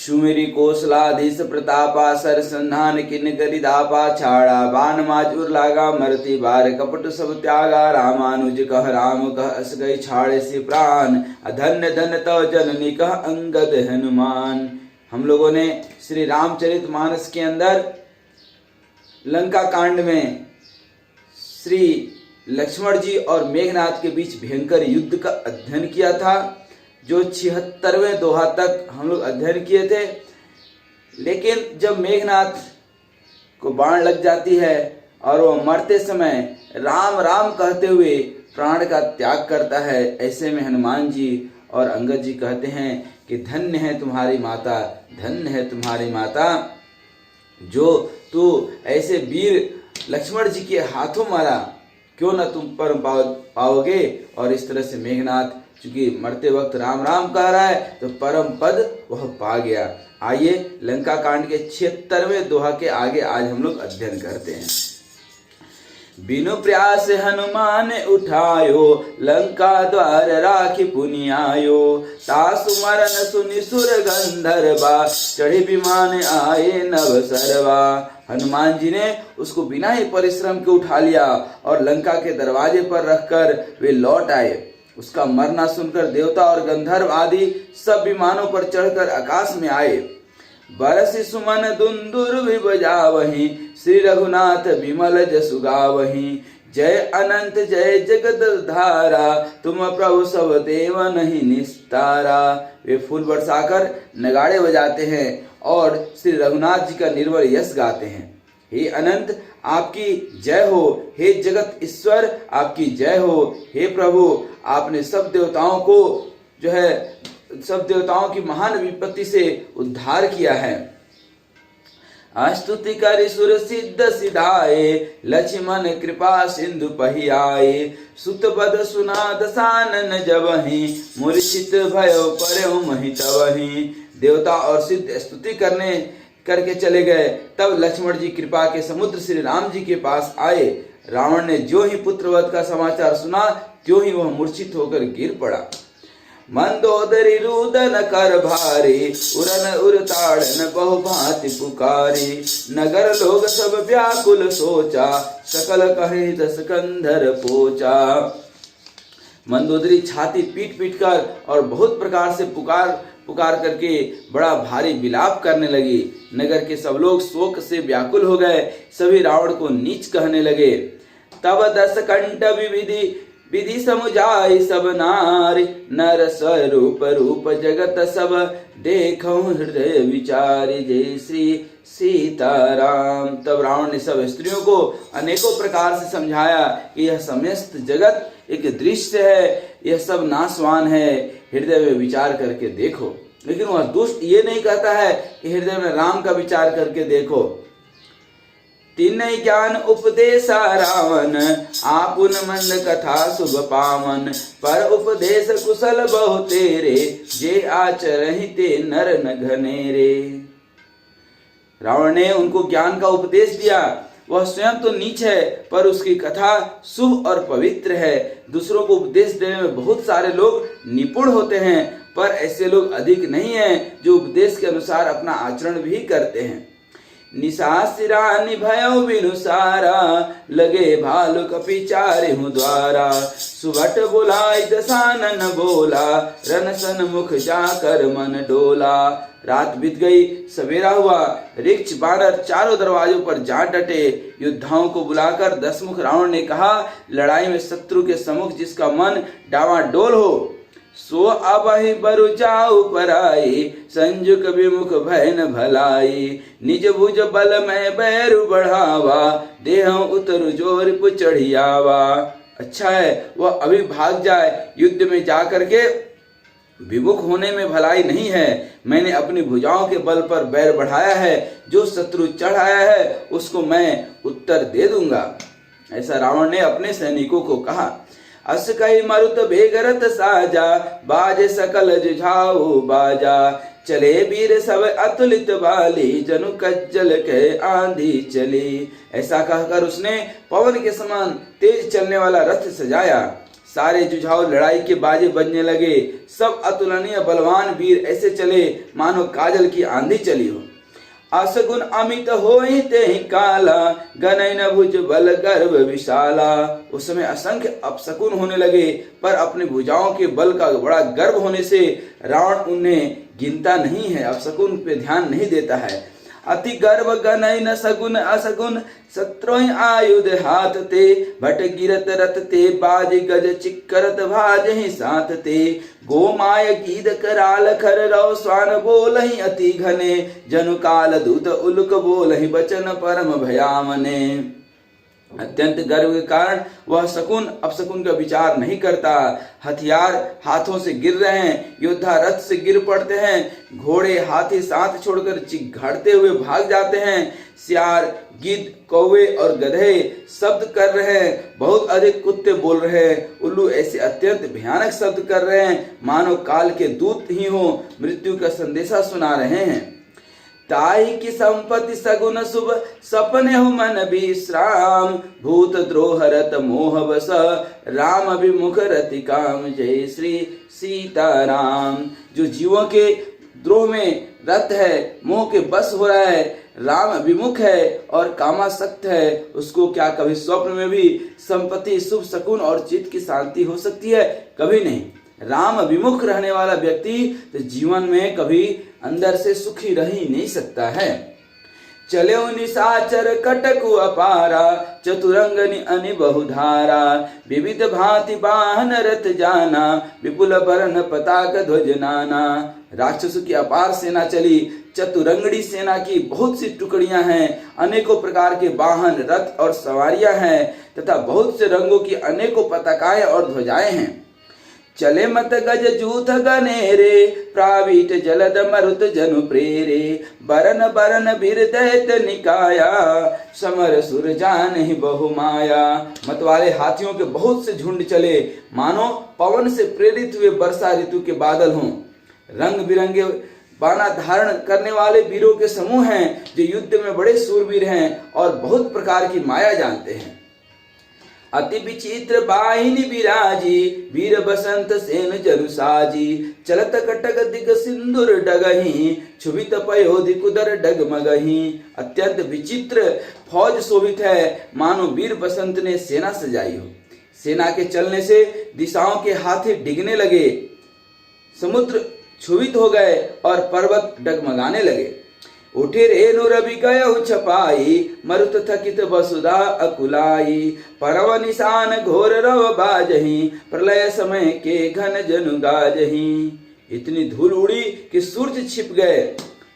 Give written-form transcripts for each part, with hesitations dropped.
सुमिरी कौशलाधीश प्रतापा sir संधान किन करि दापा छाड़ा बाण माजुर लागा मरती बार कपट सब त्यागा रामानुज कह राम कह अस गई छाड़े से प्राण अधन्य धन तव जननी कह अंगद हनुमान। हम लोगों ने श्री रामचरित मानस के अंदर लंका कांड में श्री लक्ष्मण जी और मेघनाथ के बीच भयंकर युद्ध का अध्ययन किया था, जो 76वें दोहा तक हम लोग अध्ययन किए थे। लेकिन जब मेघनाथ को बाण लग जाती है और वह मरते समय राम राम कहते हुए प्राण का त्याग करता है, ऐसे में हनुमान जी और अंगद जी कहते हैं कि धन्य है तुम्हारी माता, धन्य है तुम्हारी माता, जो तू ऐसे वीर लक्ष्मण जी के हाथों मारा, क्यों न तुम परम पाओगे। और इस तरह से मेघनाथ चूंकि मरते वक्त राम राम कह रहा है तो परम पद वह पा गया। आइए लंका कांड के 76वें दोहा के आगे आज हम लोग अध्ययन करते हैं। बिनु प्रयास हनुमान उठायो लंका द्वार राखी पुनि आयो तासु मरन सुनि सुर गंधर्वा चढ़े विमान आए नव सरवा। हनुमान जी ने उसको बिना ही परिश्रम के उठा लिया और लंका के दरवाजे पर रखकर वे लौट आए। उसका मरना सुनकर देवता और गंधर्व आदि सब विमानों पर चढ़कर आकाश में आए। बरसि सुमन दुंदुर भी बजावहीं श्री रघुनाथ विमल जसु गावहीं जय अनंत जय जगत धारा तुम प्रभु सब देव नहीं निस्तारा। वे फूल बरसाकर नगाड़े बजाते हैं और श्री रघुनाथ जी का निर्मल यश गाते हैं। हे अनंत आपकी जय हो, हे जगत ईश्वर आपकी जय हो, हे प्रभु आपने सब देवताओं को जो है सब देवताओं की महान विपत्ति से उद्धार किया है। स्तुति करि सुर सिद्ध सिधाए लक्ष्मण कृपा सिंधु पहियाए सुत पद सुना दसानन जबहि मूर्छित भयो पर्यो महि तबहि। देवता और सिद्ध स्तुति करके चले गए। तब लक्ष्मण जी कृपा के समुद्र श्री राम जी के पास आए। रावण ने जो ही पुत्रवध का समाचार सुना त्यों ही वह मूर्छित होकर गिर पड़ा। मंदोदरी रुदन कर भारी उरन उरताड़न बहु भांति पुकारी नगर लोग सब व्याकुल सोचा सकल कहे दस कंधर पोचा। मंदोदरी छाती पीट पीट कर और बहुत प्रकार से पुकार करके बड़ा भारी विलाप करने लगी। नगर के सब लोग शोक से व्याकुल हो गए, सभी रावण को नीच कहने लगे। तब 10 कंठ विधि समुझाई सब नारी नर स्वरूप रूप जगत सब देखो हृदय विचारी जय श्री सीताराम। तब रावण ने सब स्त्रियों को अनेकों प्रकार से समझाया कि यह समस्त जगत एक दृश्य है, यह सब नाशवान है, हृदय में विचार करके देखो। लेकिन वह दुष्ट ये नहीं कहता है कि हृदय में राम का विचार करके देखो। तीनई ज्ञान उपदेशा रावण आपुन मंद कथा शुभ पावन पर उपदेश कुशल बहु तेरे जे आचरहि ते नर न घनेरे। रावण ने उनको ज्ञान का उपदेश दिया। वह स्वयं तो नीच है पर उसकी कथा शुभ और पवित्र है। दूसरों को उपदेश देने में बहुत सारे लोग निपुण होते हैं, पर ऐसे लोग अधिक नहीं हैं जो उपदेश के अनुसार अपना आचरण भी करते हैं। निशासिरा निभयो बिनुसारा लगे भालु कपि चारिहु द्वारा सुबट बुलाई दसानन बोला रन सन्मुख जाकर मन डोला। रात बीत गई, सवेरा हुआ। ऋक्ष बानर चारों दरवाजों पर जा डटे। योद्धाओं को बुलाकर दसमुख रावण ने कहा, लड़ाई में शत्रु के सम्मुख जिसका मन डावाडोल हो सो अबहि बरु जाऊ पराई संजुक विमुख भय न भलाई निज भुज बल में बैरु बढ़ावा देह उतरु जोर पु चढ़ियावा। अच्छा है वह अभी भाग जाए, युद्ध में जाकर के विमुख होने में भलाई नहीं है। मैंने अपनी भुजाओं के बल पर बैर बढ़ाया है, जो शत्रु चढ़ आया है उसको मैं उत्तर दे दूंगा। ऐसा रावण ने अपने सैनिकों को कहा। अस कही मरुत बेगरत साजा बाजे सकल जुझाऊ बाजा चले वीर सब अतुलित बाली जनु कज्जल के आंधी चली। ऐसा कहकर उसने पवन के समान तेज चलने वाला रथ सजाया। सारे जुझाऊ लड़ाई के बाजे बजने लगे। सब अतुलनीय बलवान वीर ऐसे चले मानो काजल की आंधी चली हो। असगुन अमित होई तेहि काला, गनई न भुज बल गर्भ विशाला। उस समय असंख्य अपशकुन होने लगे, पर अपने भुजाओं के बल का बड़ा गर्व होने से रावण उन्हें गिनता नहीं है, अपशकुन पे ध्यान नहीं देता है। अति गर्व गनई न सगुन असगुन, शत्रुहि आयुध हाथ ते। भट गिरत रथ ते बाज गज चिक्करत भाजहि साथ ते। गोमाय गीध कराल खर रव स्वान बोलहि अति घने। जनु काल दूत उलुक बोलहि बचन परम भयामने। अत्यंत गर्व के कारण वह शकुन अपशकुन का विचार नहीं करता। हथियार हाथों से गिर रहे हैं, योद्धा रथ से गिर पड़ते हैं, घोड़े हाथी साथ छोड़कर चिघाड़ते हुए भाग जाते हैं। सियार गिद्ध कौवे और गधे शब्द कर रहे हैं, बहुत अधिक कुत्ते बोल रहे हैं। उल्लू ऐसे अत्यंत भयानक शब्द कर रहे हैं मानो काल के दूत ही हो, मृत्यु का संदेशा सुना रहे हैं। ताहि की संपत्ति सगुन शुभ, सपने हो मन विश्राम। भूत द्रोह रत मोह बस, राम अभिमुख रति काम। जय श्री सीताराम। जो जीवों के द्रोह में रत है, मोह के बस हो रहा है, राम विमुख है और कामासक्त है, उसको क्या कभी स्वप्न में भी संपत्ति शुभ शकुन और चित्त की शांति हो सकती है? कभी नहीं। राम विमुख रहने वाला व्यक्ति तो जीवन में कभी अंदर से सुखी रह ही नहीं सकता है। चले निशाचर कटकु अपारा, चतुरंगनि अनि बहुधारा। विविध भांति वाहन रथ जाना, विपुल बरन पताक ध्वज नाना। राक्षसों की अपार सेना चली, चतुरंगड़ी सेना की बहुत सी टुकड़ियां हैं, अनेकों प्रकार के वाहन रथ और सवारियां हैं तथा बहुत से रंगों की अनेकों पताकाएं और ध्वजाएं हैं। चले मत गज जूथ गनेरे, प्रावीट जलद मरुत जनु प्रेरे। बरन बरन बीर दैत निकाया, समर सुर जानहि बहु माया। मत वाले हाथियों के बहुत से झुंड चले, मानो पवन से प्रेरित हुए वर्षा ऋतु के बादल हों। रंग बिरंगे बाना धारण करने वाले वीरों के समूह हैं, जो युद्ध में बड़े सूरवीर हैं और बहुत प्रकार की माया जानते हैं। अति विचित्र बाहिनी विराजी, वीर बसंत सेन जनु साजी। चलत कटक दिग सिंदूर डगही, क्षुभित पयोधि कुदर डगमगही। अत्यंत विचित्र फौज शोभित है, मानो वीर बसंत ने सेना सजाई हो। सेना के चलने से दिशाओं के हाथी डिगने लगे, समुद्र क्षुभित हो गए और पर्वत डगमगाने लगे। उठे रेणु रवि गयउ छपाई, मरुत थकित वसुधा अकुलाई। परव निशान घोर रव बाजही, प्रलय समय के घन जनु गाजही। इतनी धूल उड़ी कि सूर्य छिप गए,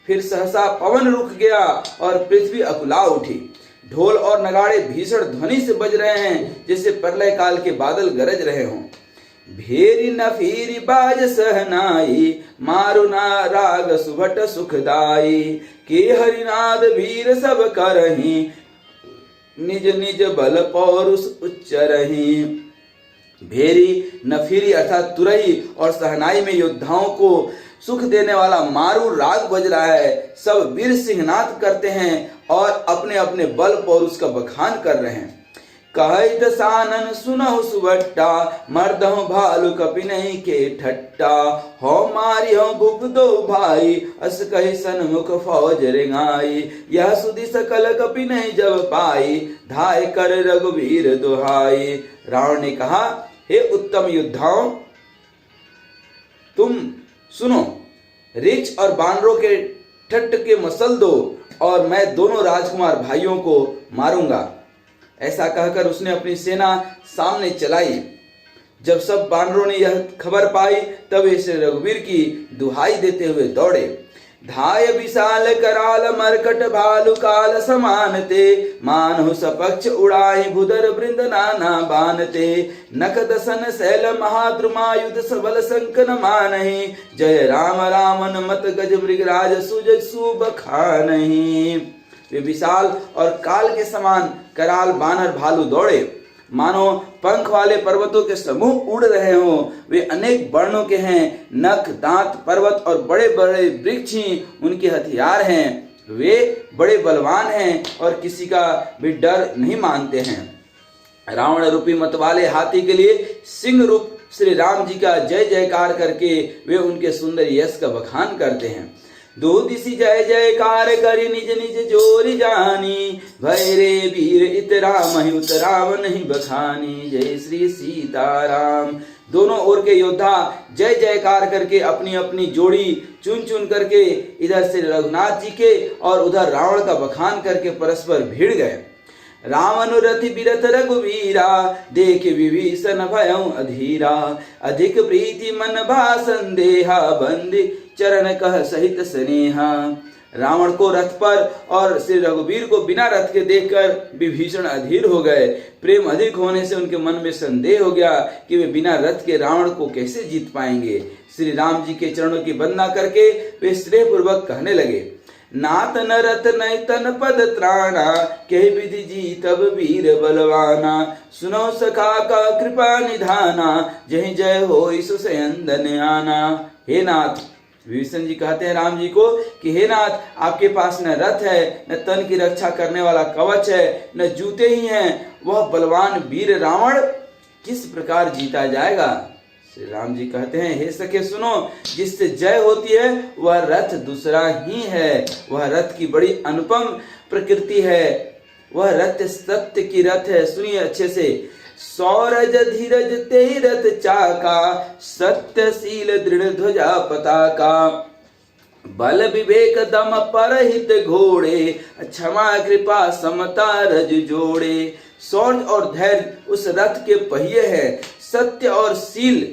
फिर सहसा पवन रुक गया और पृथ्वी अकुला उठी। ढोल और नगाड़े भीषण ध्वनि से बज रहे हैं, जैसे प्रलय काल के बादल गरज रहे हों। भेरी नफीरी बाज सहनाई, मारुना राग सुभट सुखदाई। के हरिनाद वीर सब करही, निज निज बल पौरुष उच्चरही। भेरी नफीरी अर्थात तुरही और सहनाई में योद्धाओं को सुख देने वाला मारू राग बज रहा है। सब वीर सिंहनाद करते हैं और अपने अपने बल पौरुष का बखान कर रहे हैं। कहत सानन सुनहु सुबट्टा, मर्दहु भालु कपिनहि के ठट्टा। हो मारी हो भूप दो भाई, अस कहि सन्मुख फौज रेंगाई। यह सुधि सकल कपिनहि जब पाई, धाय कर रघुवीर दुहाई। रावण ने कहा, हे उत्तम योद्धाओं, तुम सुनो, रीछ और बानरों के ठट्ट के मसल दो और मैं दोनों राजकुमार भाइयों को मारूंगा। ऐसा कहकर उसने अपनी सेना सामने चलाई। जब सब बानरों ने यह खबर पाई, तब वे श्री रघुवीर की दुहाई देते हुए दौड़े। धाय विशाल कराल मरकट भालु काल समानते। मानहु सपक्ष उड़ाहि भुदर बृंद नाना बानते। नख दसन शैल महाद्रुमायुध सबल संकन मानहि। जय राम रामन मत गज मृगराज सुजग सुबखानहि। वे विशाल और काल के समान कराल बानर भालू दौड़े, मानो पंख वाले पर्वतों के समूह उड़ रहे हों। वे अनेक वर्णों के हैं, नख दांत पर्वत और बड़े बड़े वृक्ष ही उनके हथियार हैं। वे बड़े बलवान हैं और किसी का भी डर नहीं मानते हैं। रावण रूपी मतवाले हाथी के लिए सिंह रूप श्री राम जी का जय जयकार करके वे उनके सुंदर यश का बखान करते हैं। दो दिशि जय जयकार करी निज निज जोरी जानी, भय रे वीर इतरा महि उतराव नहीं बखानी, जय श्री सीताराम। दोनों ओर के योद्धा जय जयकार करके अपनी अपनी जोड़ी चुन चुन करके इधर से रघुनाथ जी के और उधर रावण का बखान करके परस्पर भिड़ गए। रावण रथि बिरथ रघुवीरा, देख विभीषण भयउ अधीरा, अधिक प्रीति मन भा संदेहा, बंदी चरण कह सहित स्नेहा। रावण को रथ पर और श्री रघुवीर को बिना रथ के देखकर विभीषण अधीर हो गए। प्रेम अधिक होने से उनके मन में संदेह हो गया कि वे बिना रथ के रावण को कैसे जीत पाएंगे। श्री राम जी के चरणों की वंदना करके वे स्नेह पूर्वक कहने लगे, नात न रत नय तन पद त्राणा, कहि विधि जीतब वीर बलवाना, सुनो सखा का कृपा निधाना, जय जय होई सुसयंदन आना। हे नाथ, विभीषण जी कहते हैं राम जी को कि हे नाथ, आपके पास न रथ है, न तन की रक्षा करने वाला कवच है, न जूते ही हैं, वह बलवान वीर रावण किस प्रकार जीता जाएगा। श्री राम जी कहते हैं, हे सखे सुनो, जिससे जय होती है वह रथ दूसरा ही है। वह रथ की बड़ी अनुपम प्रकृति है, वह रथ सत्य की रथ है। सुनिए अच्छे से, सौरज धीरज तेहि रथ चाका, सत्यशील दृढ़ ध्वजा पताका, बल विवेक दम परहित घोड़े, क्षमा कृपा समता रज जोड़े। शौर्य और धैर्य उस रथ के पहिए हैं, सत्य और शील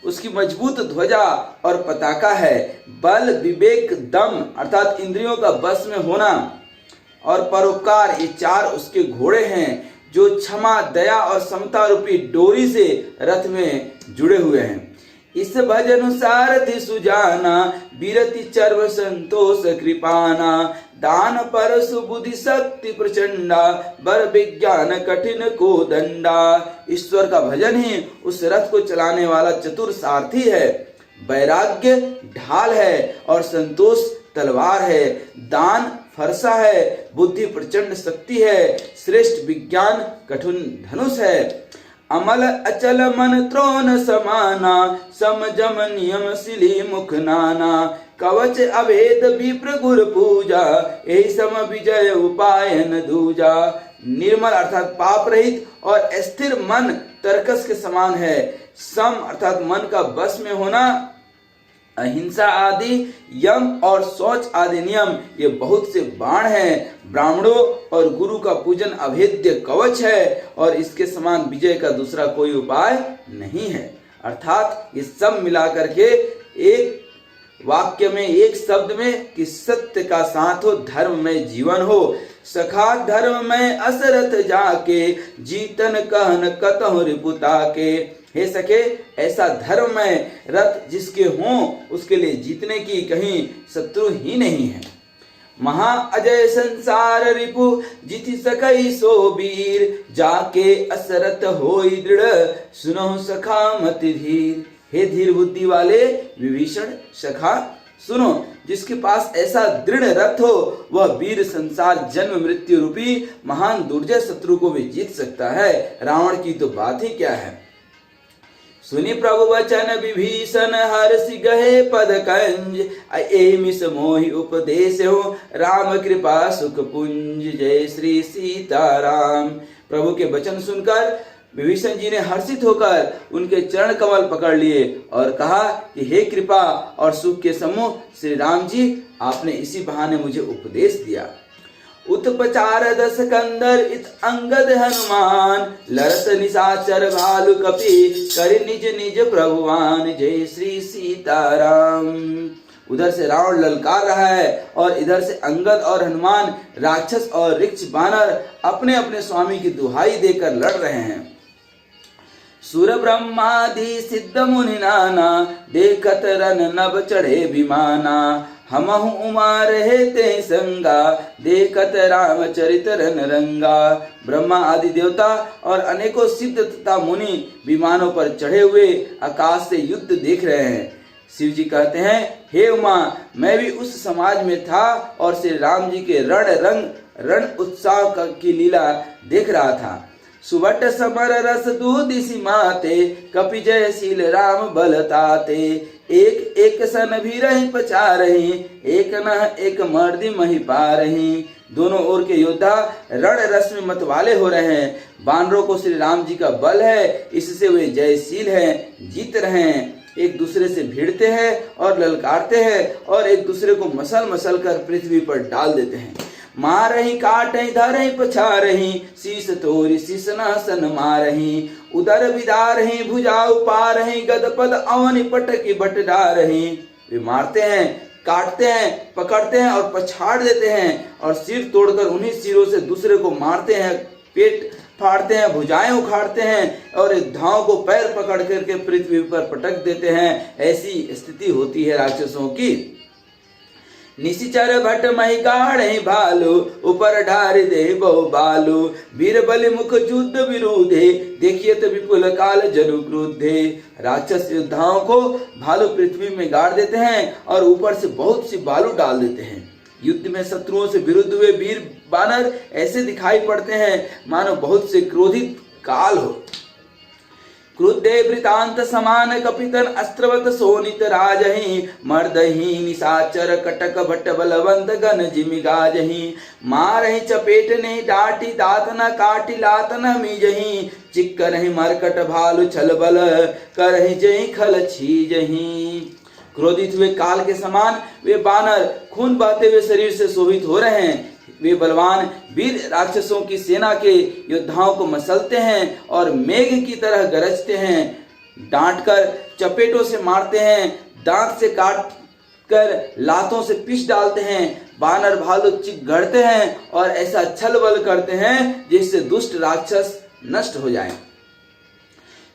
उसकी मजबूत ध्वजा और पताका है। बल विवेक दम अर्थात इंद्रियों का बस में होना और परोपकार, ये चार उसके घोड़े हैं जो क्षमा दया और समता रूपी डोरी से रथ में जुड़े हुए हैं। इस भजन सारथि सुजाना, बिरति चर्व संतोष कृपाना, दान पर सुबुद्धि शक्ति प्रचंडा, बर विज्ञान कठिन को दंडा। ईश्वर का भजन ही उस रथ को चलाने वाला चतुर सारथी है। वैराग्य ढाल है और संतोष तलवार है। दान फरसा है, बुद्धि प्रचंड शक्ति है, श्रेष्ठ विज्ञान कठिन धनुष है। अमल अचल मन त्रोन समाना, समजम नियम सिली मुख नाना, कवच अभेद विप्र गुर पूजा, यही सम विजय उपाय न दूजा। निर्मल अर्थात पाप रहित और स्थिर मन तर्कस के समान है। सम अर्थात मन का बस में होना, अहिंसा आदि यम और शौच आदि नियम, ये बहुत से बाण हैं। ब्राह्मणों और गुरु का पूजन अभेद्य कवच है और इसके समान विजय का दूसरा कोई उपाय नहीं है। अर्थात ये सब मिलाकर के एक वाक्य में, एक शब्द में कि सत्य का साथ हो, धर्म में जीवन हो। सखा धर्म में असरथ जाके, जीतन कहन कतहु रिपुता के। हे सखे, ऐसा धर्म में रथ जिसके हों उसके लिए जीतने की कहीं शत्रु ही नहीं है। महा अजय संसार रिपु, जिति सकई सो वीर, जाके असरथ होई दृढ़, सुनो सखा मति धीर। हे धीर बुद्धि वाले विभीषण सखा सुनो, जिसके पास ऐसा दृढ़ रथ हो वह वीर संसार जन्म मृत्यु रूपी महान दुर्जय शत्रु को भी जीत सकता है। रावण की तो बात ही क्या है। सुनि प्रभु वचन विभीषण, हर्षि गहे पद कंज, एमिस मोहि उपदेश हो, राम कृपा सुख पुंज। जय श्री सीताराम। प्रभु के वचन सुनकर विभीषण जी ने हर्षित होकर उनके चरण कमल पकड़ लिए और कहा कि हे कृपा और सुख के समूह श्री राम जी, आपने इसी बहाने मुझे उपदेश दिया। उत्पचार दस कंदर इत अंगद हनुमान, लरत निशाचर भालु कपि, कर निज निज प्रभुवान। जय श्री सीताराम। उधर से रावण ललकार रहा है और इधर से अंगद और हनुमान, राक्षस और ऋक्ष बानर अपने अपने स्वामी की दुहाई देकर लड़ रहे हैं। सुर ब्रह्मादि सिद्ध मुनि नाना, देखत रन नभ चढ़े विमाना, हमहु उमा रहे ते संगा, देखत राम चरित रन रंगा। ब्रह्मा आदि देवता और अनेकों सिद्ध तथा मुनि विमानों पर चढ़े हुए आकाश से युद्ध देख रहे हैं। शिव जी कहते हैं, हे उमा, मैं भी उस समाज में था और श्री राम जी के रण उत्साह की लीला देख रहा था। सुबट समर रस दूदिसी माते, कपि जयशील राम बलताते। एक एक सन भी रही पचा रही, एक न एक मर्दी मही पा रही। दोनों ओर के योद्धा रण रस में मतवाले हो रहे हैं। बानरों को श्री राम जी का बल है, इससे वे जयशील हैं, जीत रहे हैं। एक दूसरे से भिड़ते हैं और ललकारते हैं और एक दूसरे को मसल मसल कर पृथ्वी पर डाल देते हैं। मार रही काट रही धर रही पछा रही, शीस तोरी शीसना सन मार रही। उदर बिदार रही भुजा उपा रही, गद पद अवनि पटकी बट डार रही। वे मारते हैं, काटते हैं, पकड़ते हैं और पछाड़ देते हैं और सिर तोड़कर उन्हीं सिरों से दूसरे को मारते हैं, पेट फाड़ते हैं, भुजाएं उखाड़ते हैं और योद्धाओं को पैर पकड़ करके पृथ्वी पर पटक देते हैं। ऐसी स्थिति होती है राक्षसों की। निशिचर भट मही गाढ़े भालू, ऊपर ढार दे बहु बालू। वीर बलि मुख युद्ध विरोधे, देखिए तो विपुल काल जरु क्रोधे। राक्षस योद्धाओं को भालू पृथ्वी में गाड़ देते हैं और ऊपर से बहुत सी बालू डाल देते हैं। युद्ध में शत्रुओं से विरुद्ध हुए वीर बानर ऐसे दिखाई पड़ते हैं मानो बहुत से क्रोधित काल हो। क्रुद्धे वृतांत समान कपितन, अस्त्रवत सोनित राजहि। मर्दहि निशाचर कटक भट्ट बलवंत गण जिमि गाजहि। मारहि चपेटने डाटी, दात न काटी लात न मीजहि। चिक्करहि मरकट भालु छल बल, करहि जहि खल छीजहि। क्रोधित हुए काल के समान वे बानर खून बहते हुए शरीर से शोभित हो रहे हैं। वे बलवान वीर राक्षसों की सेना के योद्धाओं को मसलते हैं और मेघ की तरह गरजते हैं। डांटकर चपेटों से मारते हैं, दांत से काट कर लातों से पीस डालते हैं। बानर भालू चिघड़ते हैं और ऐसा छल बल करते हैं जिससे दुष्ट राक्षस नष्ट हो जाएं।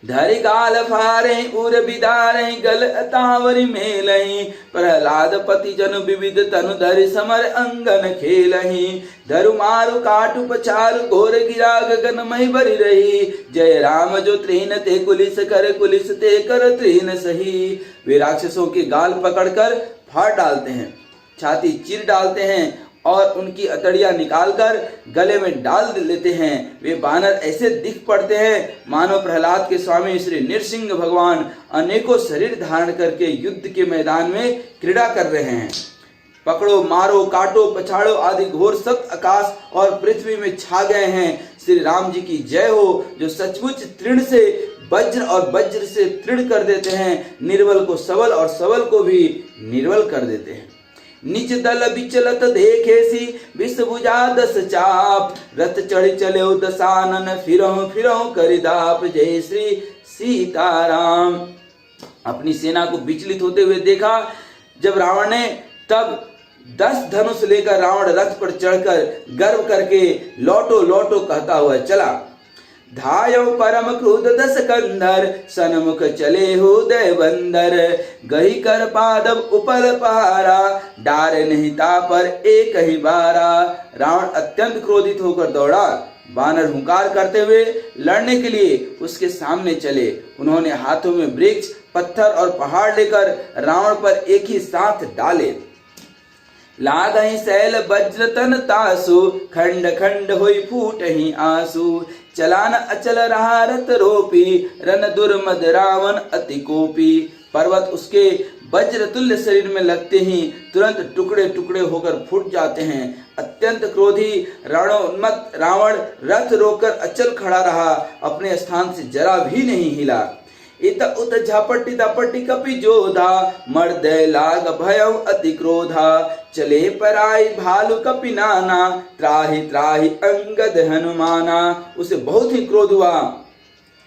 धरि गाल फारे उर बिदारे, गल अतावरी मेलहि। प्रहलाद पति जनु विविध तनु धरि समर अंगन खेलहि। धरु मारु काटु पछारु, घोर गिरा गगन मही बरि रही। जय राम जो त्रीन ते कुलिस कर, कुलिस ते कर त्रीन सही। वे राक्षसों के गाल पकड़कर फाड़ डालते हैं, छाती चीर डालते हैं और उनकी अतड़ियां निकालकर गले में डाल लेते हैं। वे बानर ऐसे दिख पड़ते हैं मानो प्रहलाद के स्वामी श्री नृसिंह भगवान अनेकों शरीर धारण करके युद्ध के मैदान में क्रीड़ा कर रहे हैं। पकड़ो मारो काटो पछाड़ो आदि घोर सत आकाश और पृथ्वी में छा गए हैं। श्री राम जी की जय हो, जो सचमुच तृण से वज्र और वज्र से तृण कर देते हैं, निर्बल को सबल और सबल को भी निर्बल कर देते हैं। निज दल विचलत देखेसी, विष भुजा दस चाप। रथ चढ़ चले दसानन, फिरहु फिरहु करिदाप। जय श्री सीताराम। अपनी सेना को विचलित होते हुए देखा जब रावण ने, तब 10 धनुष लेकर रावण रथ पर चढ़कर गर्व करके लौटो लौटो कहता हुआ चला। धायो परम क्रोध दस कंधर, सन्मुख चले हृदय बंदर। गही कर पादव उपल पहारा, डार नहीं तापर एक ही बारा। रावण अत्यंत क्रोधित होकर दौड़ा। बानर हुंकार करते हुए लड़ने के लिए उसके सामने चले। उन्होंने हाथों में वृक्ष, पत्थर और पहाड़ लेकर रावण पर एक ही साथ डाले। लागहि शैल वज्र तन तासु, खंड खंड होई फूटहि आंसू। चलान अचल रहा रत रोपी, रन दुर्मद रावण अति कोपी। पर्वत उसके वज्र तुल्य शरीर में लगते ही तुरंत टुकड़े टुकड़े होकर फूट जाते हैं। अत्यंत क्रोधी रणोन्मत्त रावण रथ रोककर अचल खड़ा रहा, अपने स्थान से जरा भी नहीं हिला। इत उत झपटी दपटी कपि जोधा, मर्दय लाग भयउ अति क्रोधा। चले पराई भालू कपि नाना, त्राहि त्राहि अंगद हनुमाना। उसे बहुत ही क्रोध हुआ।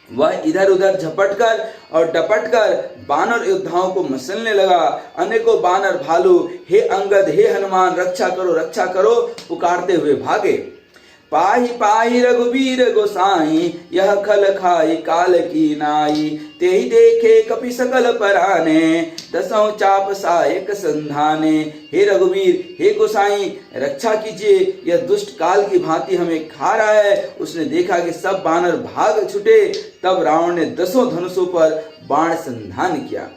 वह इधर उधर झपटकर और डपटकर बानर योद्धाओं को मसलने लगा। अनेकों बानर भालू हे अंगद हे हनुमान रक्षा करो पुकारते हुए भागे। पाहि पाहि रघुबीर गोसाई, यह खल खाई काल की नाई। तेहि देखे कपि सकल पराने, दसों चाप सायक संधाने। हे रघुवीर हे गोसाई रक्षा कीजिए, यह दुष्ट काल की भांति हमें खा रहा है। उसने देखा कि सब बानर भाग छुटे। तब रावण ने 10 धनुषों पर बाण संधान किया।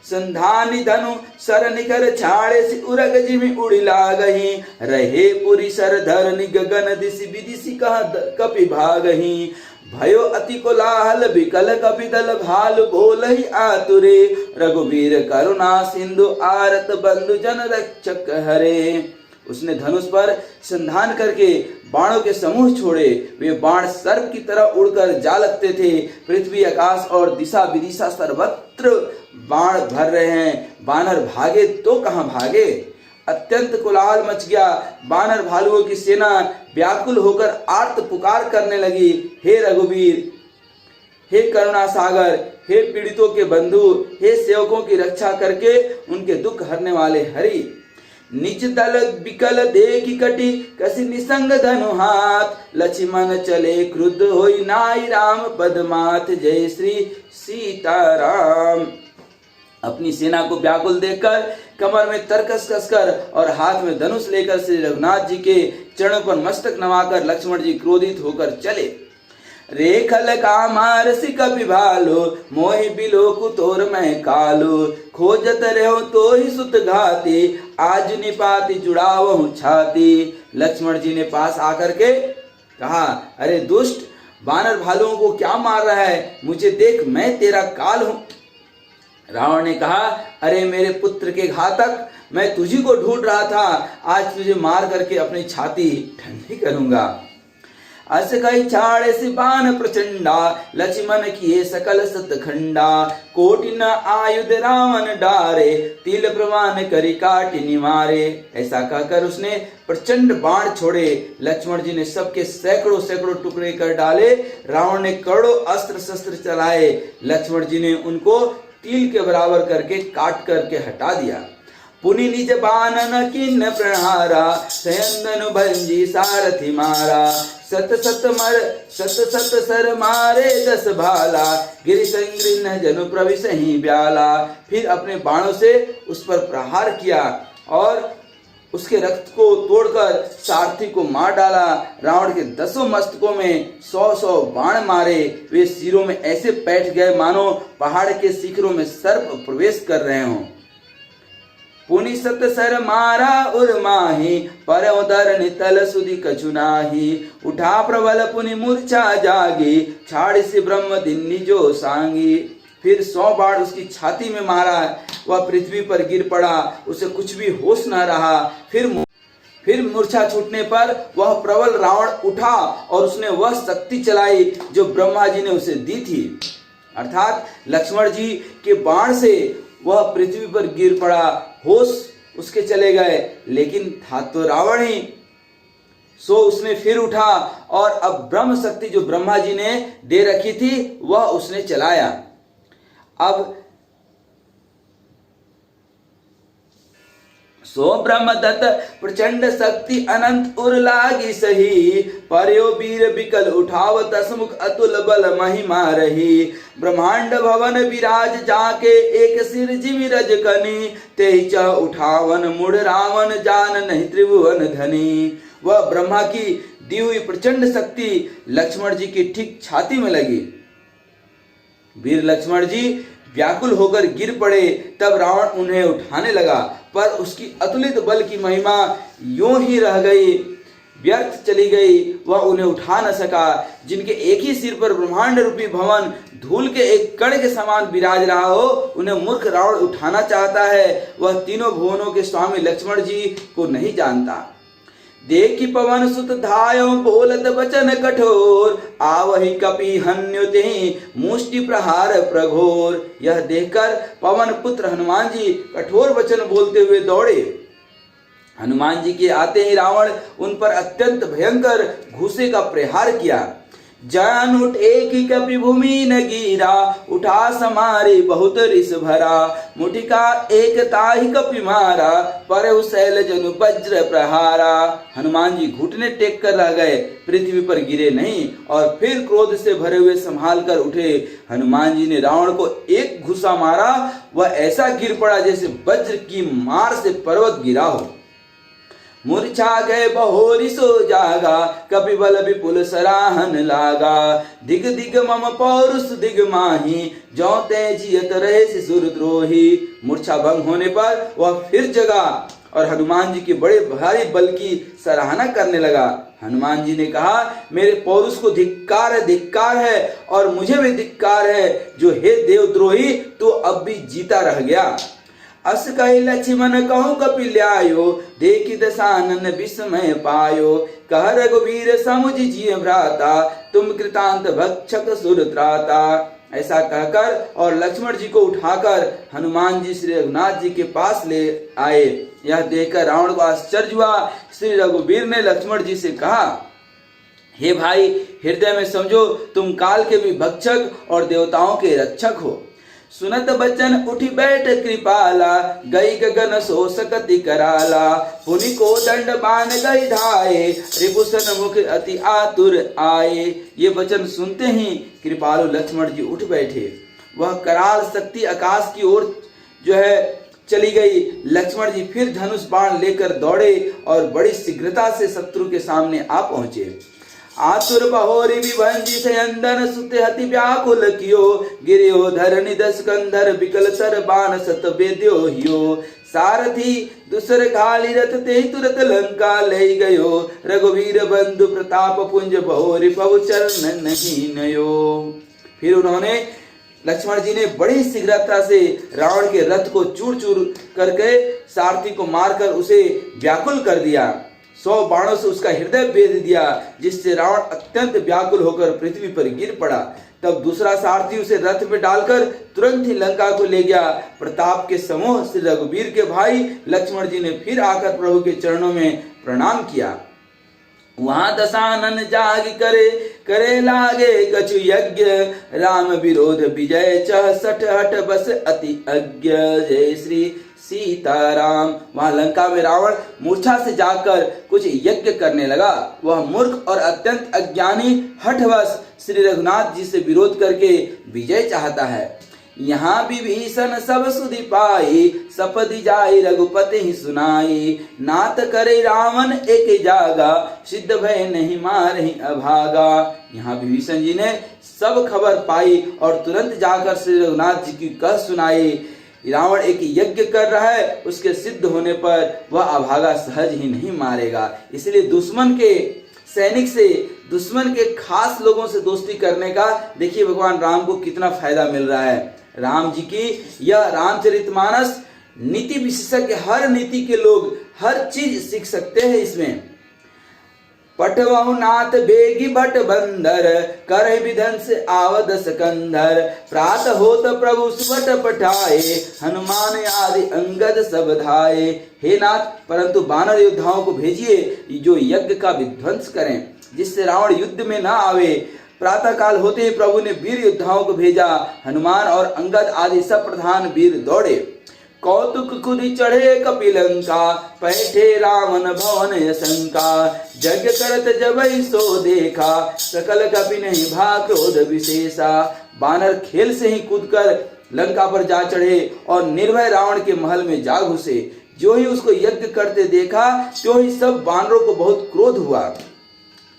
संधानी धनु सर निकर छाड़े से उरग जिमि उड़ी लागहि। रहे पुरी सर धर गगन दिशि विदिशि कह कपि भागहि। भयो अति कोलाहल विकल कपिदल भालु बोलहि आतुरे रघुवीर करुणा सिंधु आरत बंधु जन रक्षक हरे। उसने धनुष पर संधान करके बाणों के समूह छोड़े। वे बाण सर्प की तरह उड़कर जा लगते थे। पृथ्वी आकाश और दिशा विदिशा सर्वत्र बाण भर रहे हैं। बानर भागे तो कहां भागे। अत्यंत कोलाहल मच गया। बानर भालुओं की सेना व्याकुल होकर आर्त पुकार करने लगी, हे रघुवीर, हे करुणा सागर, हे पीड़ितों के बंधु, हे सेवकों की रक्षा करके उनके दुख हरने वाले हरि। निज दल विकल देखी कटी कसी निसंग धनु हाथ, लक्ष्मण चले क्रुद्ध होई नाई राम पदमाथ। जय श्री सीताराम। अपनी सेना को व्याकुल देखकर कमर में तरकस कसकर और हाथ में धनुष लेकर श्री रघुनाथ जी के चरणों पर मस्तक नवाकर लक्ष्मण जी क्रोधित होकर चले। रेखल कामारसी कपि भालो मोहि बिलो कुतोर मैं कालो, खोजत रहो तो ही सुत घाती आज निपाति जुड़ावहु छाती। लक्ष्मण जी ने पास आकर के कहा, अरे दुष्ट, बानर भालुओं को क्या मार रहा है, मुझे देख, मैं तेरा काल हूं। रावण ने कहा, अरे मेरे पुत्र के घातक, मैं तुझी को ढूंढ रहा था, आज तुझे मार करके अपनी छाती ठंडी करूंगा। अस कई छाड़े से बाण प्रचंडा, लक्ष्मण किए सकल सतखंडा। कोटि न आयुध रावण डारे, तिल प्रमाण करी काटि निवारे। ऐसा कहकर उसने प्रचंड बाण छोड़े। लक्ष्मण जी ने सबके सैकड़ों सैकड़ों टुकड़े कर डाले। रावण ने करोड़ों अस्त्र शस्त्र चलाए। लक्ष्मण जी ने उनको तिल के बराबर करके काट करके हटा दिया। पुनि निज बानन किन्न प्रहारा, सयंदनु भंजी सारथि मारा। सत सत सर मारे 10 भाला, गिरि संगृह्ण जनु प्रविशहि ब्याला। फिर अपने बाणों से उस पर प्रहार किया और उसके रक्त को तोड़कर सारथी को मार डाला। रावण के 10 मस्तकों में 100 बाण मारे। वे सिरों में ऐसे बैठ गए मानो पहाड़ के शिखरों में सर्प प्रवेश कर रहे हों। पुनि सत सर मारा उर्माही, पर उदर नितल सुधि कछु नाही। उठा प्रबल पुनि मूर्छा जागी, छाड़ी से ब्रह्म दिन्नी जो सांगी। फिर 100 बाण उसकी छाती में मारा। वह पृथ्वी पर गिर पड़ा, उसे कुछ भी होश न रहा। फिर मूर्छा छूटने पर वह प्रबल रावण उठा और उसने वह शक्ति चलाई जो ब्रह्मा जी ने उसे दी थी। अर्थात लक्ष्मण जी के बाण से वह पृथ्वी पर गिर पड़ा, होश उसके चले गए, लेकिन था तो रावण ही। सो उसने फिर उठा और अब ब्रह्म शक्ति जो ब्रह्मा जी ने दे रखी थी वह उसने चलाया। अब सो ब्रह्म दत्त प्रचंड शक्ति अनंत उर लागी सही। पर्यो वीर विकल उठाव तसमुख अतुल बल महिमा रही। ब्रह्मांड भवन विराज जाके एक सिर जिमि रज कनी। तेहि चह उठावन मुड़ रावण जान नहीं त्रिभुवन धनी। वह ब्रह्मा की दी हुई प्रचंड शक्ति लक्ष्मण जी की ठीक छाती में लगी। वीर लक्ष्मण जी व्याकुल होकर गिर पड़े। तब रावण उन्हें उठाने लगा, पर उसकी अतुलित बल की महिमा यूं ही रह गई, व्यर्थ चली गई। वह उन्हें उठा न सका। जिनके एक ही सिर पर ब्रह्मांड रूपी भवन धूल के एक कण के समान विराज रहा हो, उन्हें मूर्ख रावण उठाना चाहता है। वह तीनों भुवनों के स्वामी लक्ष्मण जी को नहीं जानता। देखी पवन सुत धायो बोलत वचन कठोर। आवहि कपि हन्युते मुष्टि प्रहार प्रघोर। यह देखकर पवन पुत्र हनुमान जी कठोर वचन बोलते हुए दौड़े। हनुमान जी के आते ही रावण उन पर अत्यंत भयंकर घूसे का प्रहार किया। जान उठ एक ही कपि भूमि न गिरा, उठा समारे बहुत रिस भरा। मुठिका एक ताहि कपि मारा, पर शैल जनु वज्र प्रहारा। हनुमान जी घुटने टेक कर रह गए, पृथ्वी पर गिरे नहीं और फिर क्रोध से भरे हुए संभाल कर उठे। हनुमान जी ने रावण को एक घुसा मारा। वह ऐसा गिर पड़ा जैसे वज्र की मार से पर्वत गिरा हो। मूर्छा गए बहोरी सो जागा, कपि बल विपुल सराहन लागा। दिग दिग मम पौरुष दिग माही, जौ ते जियत रहे शिशुर द्रोही। मूर्छा भंग होने पर वह फिर जगा और हनुमान जी के बड़े भारी बल की सराहना करने लगा। हनुमान जी ने कहा, मेरे पौरुष को धिक्कार है और मुझे भी धिक्कार है, जो हे देवद्रोही तो अब भी जीता रह गया। अस कहि लक्ष्मण कहूँ कपिल्यायो, देखि दशानन विस्मय पायो। कह रघुवीर समुझ जिय भ्राता, तुम कृतांत भक्षक सुर त्राता। ऐसा कहकर और लक्ष्मण जी को उठाकर हनुमान जी श्री रघुनाथ जी के पास ले आए। यह देखकर रावण को आश्चर्य हुआ। श्री रघुवीर ने लक्ष्मण जी से कहा, हे भाई, हृदय में समझो तुम काल के भी भक्षक और देवताओं के रक्षक हो। सुनत बचन उठी बैठ कृपाला, गई गगन सो सकति कराला। पुनि को दंड बान गई धाये, रिपुसन मुख अति आतुर आए। ये वचन सुनते ही कृपालु लक्ष्मण जी उठ बैठे। वह कराल शक्ति आकाश की ओर चली गई। लक्ष्मण जी फिर धनुष बाण लेकर दौड़े और बड़ी शीघ्रता से शत्रु के सामने आ पहुंचे। आतुर बहोरी विभंजी सयंदन सुते हति व्याकुल कियो। गिरियो धरणी दस कंधर बिकल सर बाण सत वेद्यो हियो। सारथी दूसर घाली रथ ते तुरत लंका ले गयो। रघुवीर बंधु प्रताप पुंज बहोरी पव चरण नहीं नयो। फिर उन्होंने लक्ष्मण जी ने बड़ी शीघ्रता से रावण के रथ को चूर चूर करके सारथी को मारकर उसे व्याकुल कर दिया। 100 बाणों से उसका हृदय भेद दिया, जिससे रावण अत्यंत व्याकुल होकर पृथ्वी पर गिर पड़ा। तब दूसरा सारथी उसे रथ में डालकर तुरंत ही लंका को ले गया। प्रताप के समूह श्री रघुवीर के भाई लक्ष्मण जी ने फिर आकर प्रभु के चरणों में प्रणाम किया। वहां दशानन जाग करे लागे कछु यज्ञ। राम विरोध विजय चह सठ हठ बस अति अज्ञ। जय श्री सीताराम। वहां लंका में रावण मूर्छा से जाकर कुछ यज्ञ करने लगा। वह मूर्ख और अत्यंत अज्ञानी हठवश श्री रघुनाथ जी से विरोध करके विजय चाहता है। यहाँ विभीषण सब सुधि पाई, सपदि जाई रघुपति ही सुनाई। नात करे रावण एक जागा, सिद्ध भय नहीं मारहि अभागा। यहाँ विभीषण जी ने सब खबर पाई और तुरंत जाकर श्री रघुनाथ जी की कह सुनाई। रावण एक यज्ञ कर रहा है, उसके सिद्ध होने पर वह अभागा सहज ही नहीं मारेगा। इसलिए दुश्मन के सैनिक से, दुश्मन के खास लोगों से दोस्ती करने का देखिए भगवान राम को कितना फायदा मिल रहा है। राम जी की यह रामचरितमानस नीति विशेषज्ञ, हर नीति के लोग हर चीज सीख सकते हैं इसमें। पटवहु नाथ बेगी भट बंदर, कर विधंस आवद सकंदर। प्रात होत प्रभु सुबट पठाए, हनुमान आदि अंगद सब धाये। हे नाथ, परंतु वानर योद्धाओं को भेजिए जो यज्ञ का विध्वंस करें, जिससे रावण युद्ध में ना आवे। प्रातः काल होते ही प्रभु ने वीर योद्धाओं को भेजा। हनुमान और अंगद आदि सब प्रधान वीर दौड़े। कौतुक खुदी चढ़े कपिलंका, पैठे रावण भवन यशंका। यज्ञ करत जबहि सो देखा, सकल कपि नहीं भा क्रोध विशेषा। बानर खेल से ही कूदकर लंका पर जा चढ़े और निर्भय रावण के महल में जा घुसे। जो ही उसको यज्ञ करते देखा, त्यों ही सब बानरों को बहुत क्रोध हुआ।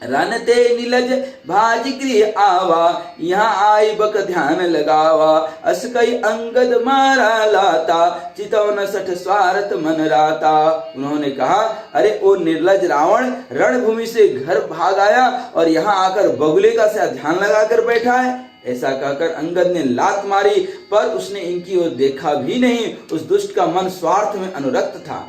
रनते नीलज भाजी गृह आवा, यहाँ आई बक ध्यान लगावा। अस कई अंगद मारा लाता, चितवन सठ स्वार्थ मन राता। उन्होंने कहा, अरे ओ निर्लज रावण रणभूमि से घर भाग आया और यहाँ आकर बगुले का सा ध्यान लगाकर बैठा है। ऐसा कहकर अंगद ने लात मारी, पर उसने इनकी ओर देखा भी नहीं। उस दुष्ट का मन स्वार्थ में अनुरक्त था।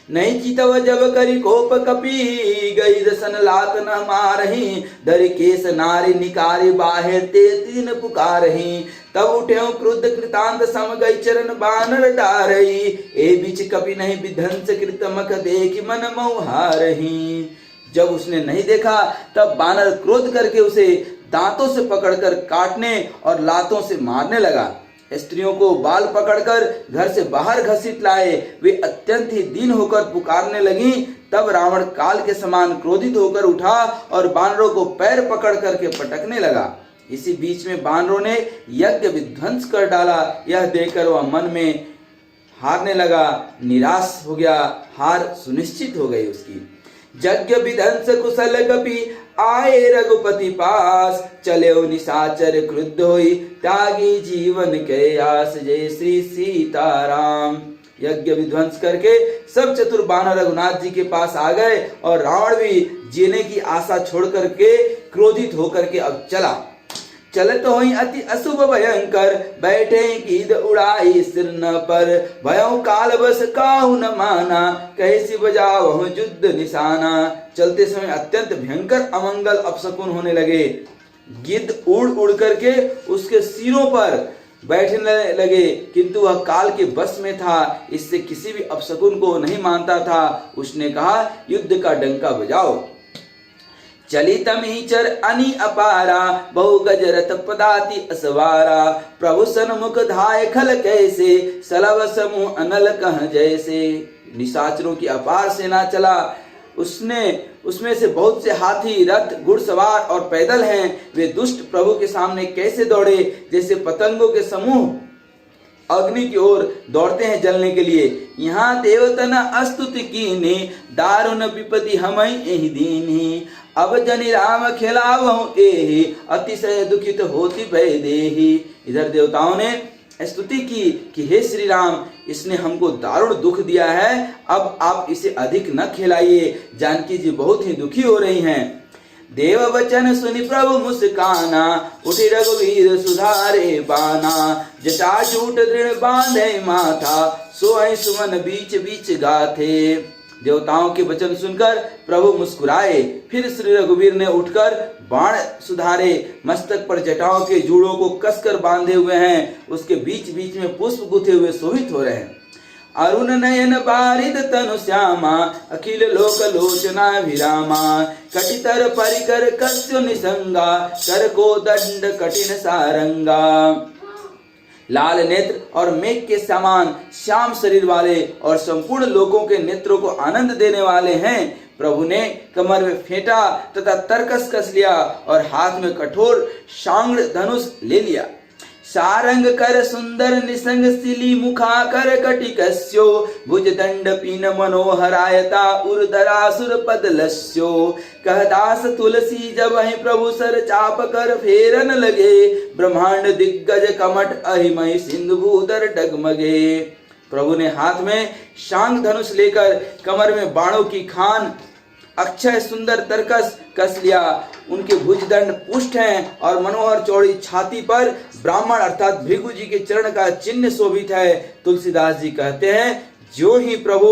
नहीं चितव जब करी कोप कपी, गई दसन लात न मारही। दर केस नारी निकारी बाहिर ते तीन पुकारही। तब उठे क्रुद्ध कृतांत सम गई चरण बानर डारही। ए बीच कपि नहीं विध्वंस कृतमक देखि मन मोहारही। जब उसने नहीं देखा तब बानर क्रोध करके उसे दांतों से पकड़कर काटने और लातों से मारने लगा। स्त्रियों को बाल पकड़कर घर से बाहर घसीट लाए। वे अत्यंत ही दीन होकर पुकारने लगी। तब रावण काल के समान क्रोधित होकर उठा और बानरों को पैर पकड़ करके पटकने लगा। इसी बीच में बानरों ने यज्ञ विध्वंस कर डाला। यह देखकर वह मन में हारने लगा, निराश हो गया, हार सुनिश्चित हो गई उसकी। यज्ञ विध्वंस कुशल कपि आए रघुपति पास। चले निशाचर क्रुद्ध होई, त्यागी जीवन के आस। जय श्री सीताराम। यज्ञ विध्वंस करके सब चतुर बानर रघुनाथ जी के पास आ गए और रावण भी जीने की आशा छोड़ करके क्रोधित होकर के अब चलत होई अति अशुभ भयंकर, बैठे कीद उड़ाई सिर न पर, भयों काल बस काहू न माना, कैसी बजाओ युद्ध निशाना। चलते समय अत्यंत भयंकर अमंगल अपशकुन होने लगे। गिद्ध उड़ उड़ करके उसके सिरों पर बैठने लगे, किंतु वह काल के बस में था, इससे किसी भी अपशकुन को नहीं मानता था। उसने कहा, युद्ध का डंका बजाओ। चली तमीचर अनि अपारा, बहु गज रथ पदाति असवारा, प्रभु सन्मुख धाय खल कैसे, सलव समूह अनल कह जैसे। निशाचरों की अपार सेना चला, उसमें से बहुत से हाथी, रथ, घुड़सवार और पैदल हैं। वे दुष्ट प्रभु के सामने कैसे दौड़े, जैसे पतंगों के समूह अग्नि की ओर दौड़ते हैं जलने के लिए। यहाँ देवतन अस्तुति कीनी, दारुण विपति हमई एहि दीनी, अब जनि राम खिलावहु एहि, अतिशय दुखित होती भय देहि। इधर देवताओं ने स्तुति की कि हे श्री राम, इसने हमको दारुण दुख दिया है, अब आप इसे अधिक न खिलाइए। जानकी जी बहुत ही दुखी हो रही हैं। देव वचन सुनि प्रभु मुस्काना, उठि रघुवीर सुधारे बाना, जटा जूट दृढ़ बांधे माथा, सोई सुमन बीच बीच गाथे। देवताओं के वचन सुनकर प्रभु मुस्कुराए। फिर श्री रघुवीर ने उठकर बाण सुधारे, मस्तक पर जटाओं के जूड़ों को कसकर बांधे हुए हैं, उसके बीच बीच में पुष्प गुथे हुए शोभित हो रहे हैं। अरुण नयन बारिद तनु श्यामा, अखिल लोक लोचना विरामा, कटितर परिकर कस्यो निसंगा, कर को दंड कठिन सारंगा। लाल नेत्र और मेघ के समान श्याम शरीर वाले और संपूर्ण लोगों के नेत्रों को आनंद देने वाले हैं। प्रभु ने कमर में फेंटा तथा तरकस कस लिया और हाथ में कठोर शांग धनुष ले लिया। सारंग कर सुंदर निसंग सिली मुखा कर कटिकस्यो, भुज दंड पीन मनोहरायता उर्धरासुर पद लस्यो। कह दास तुलसी जब ही प्रभु सर चाप कर फेरन लगे, ब्रह्मांड दिग्गज कमट अहिमय सिंधु भूधर डगमगे। प्रभु ने हाथ में शांग धनुष लेकर कमर में बाणों की खान अक्षय सुंदर तरकस कस लिया। उनके भुजदंड पुष्ट हैं और मनोहर चौड़ी छाती पर ब्राह्मण अर्थात भृगु जी के चरण का चिन्ह शोभित है। तुलसीदास जी कहते हैं, जो ही प्रभु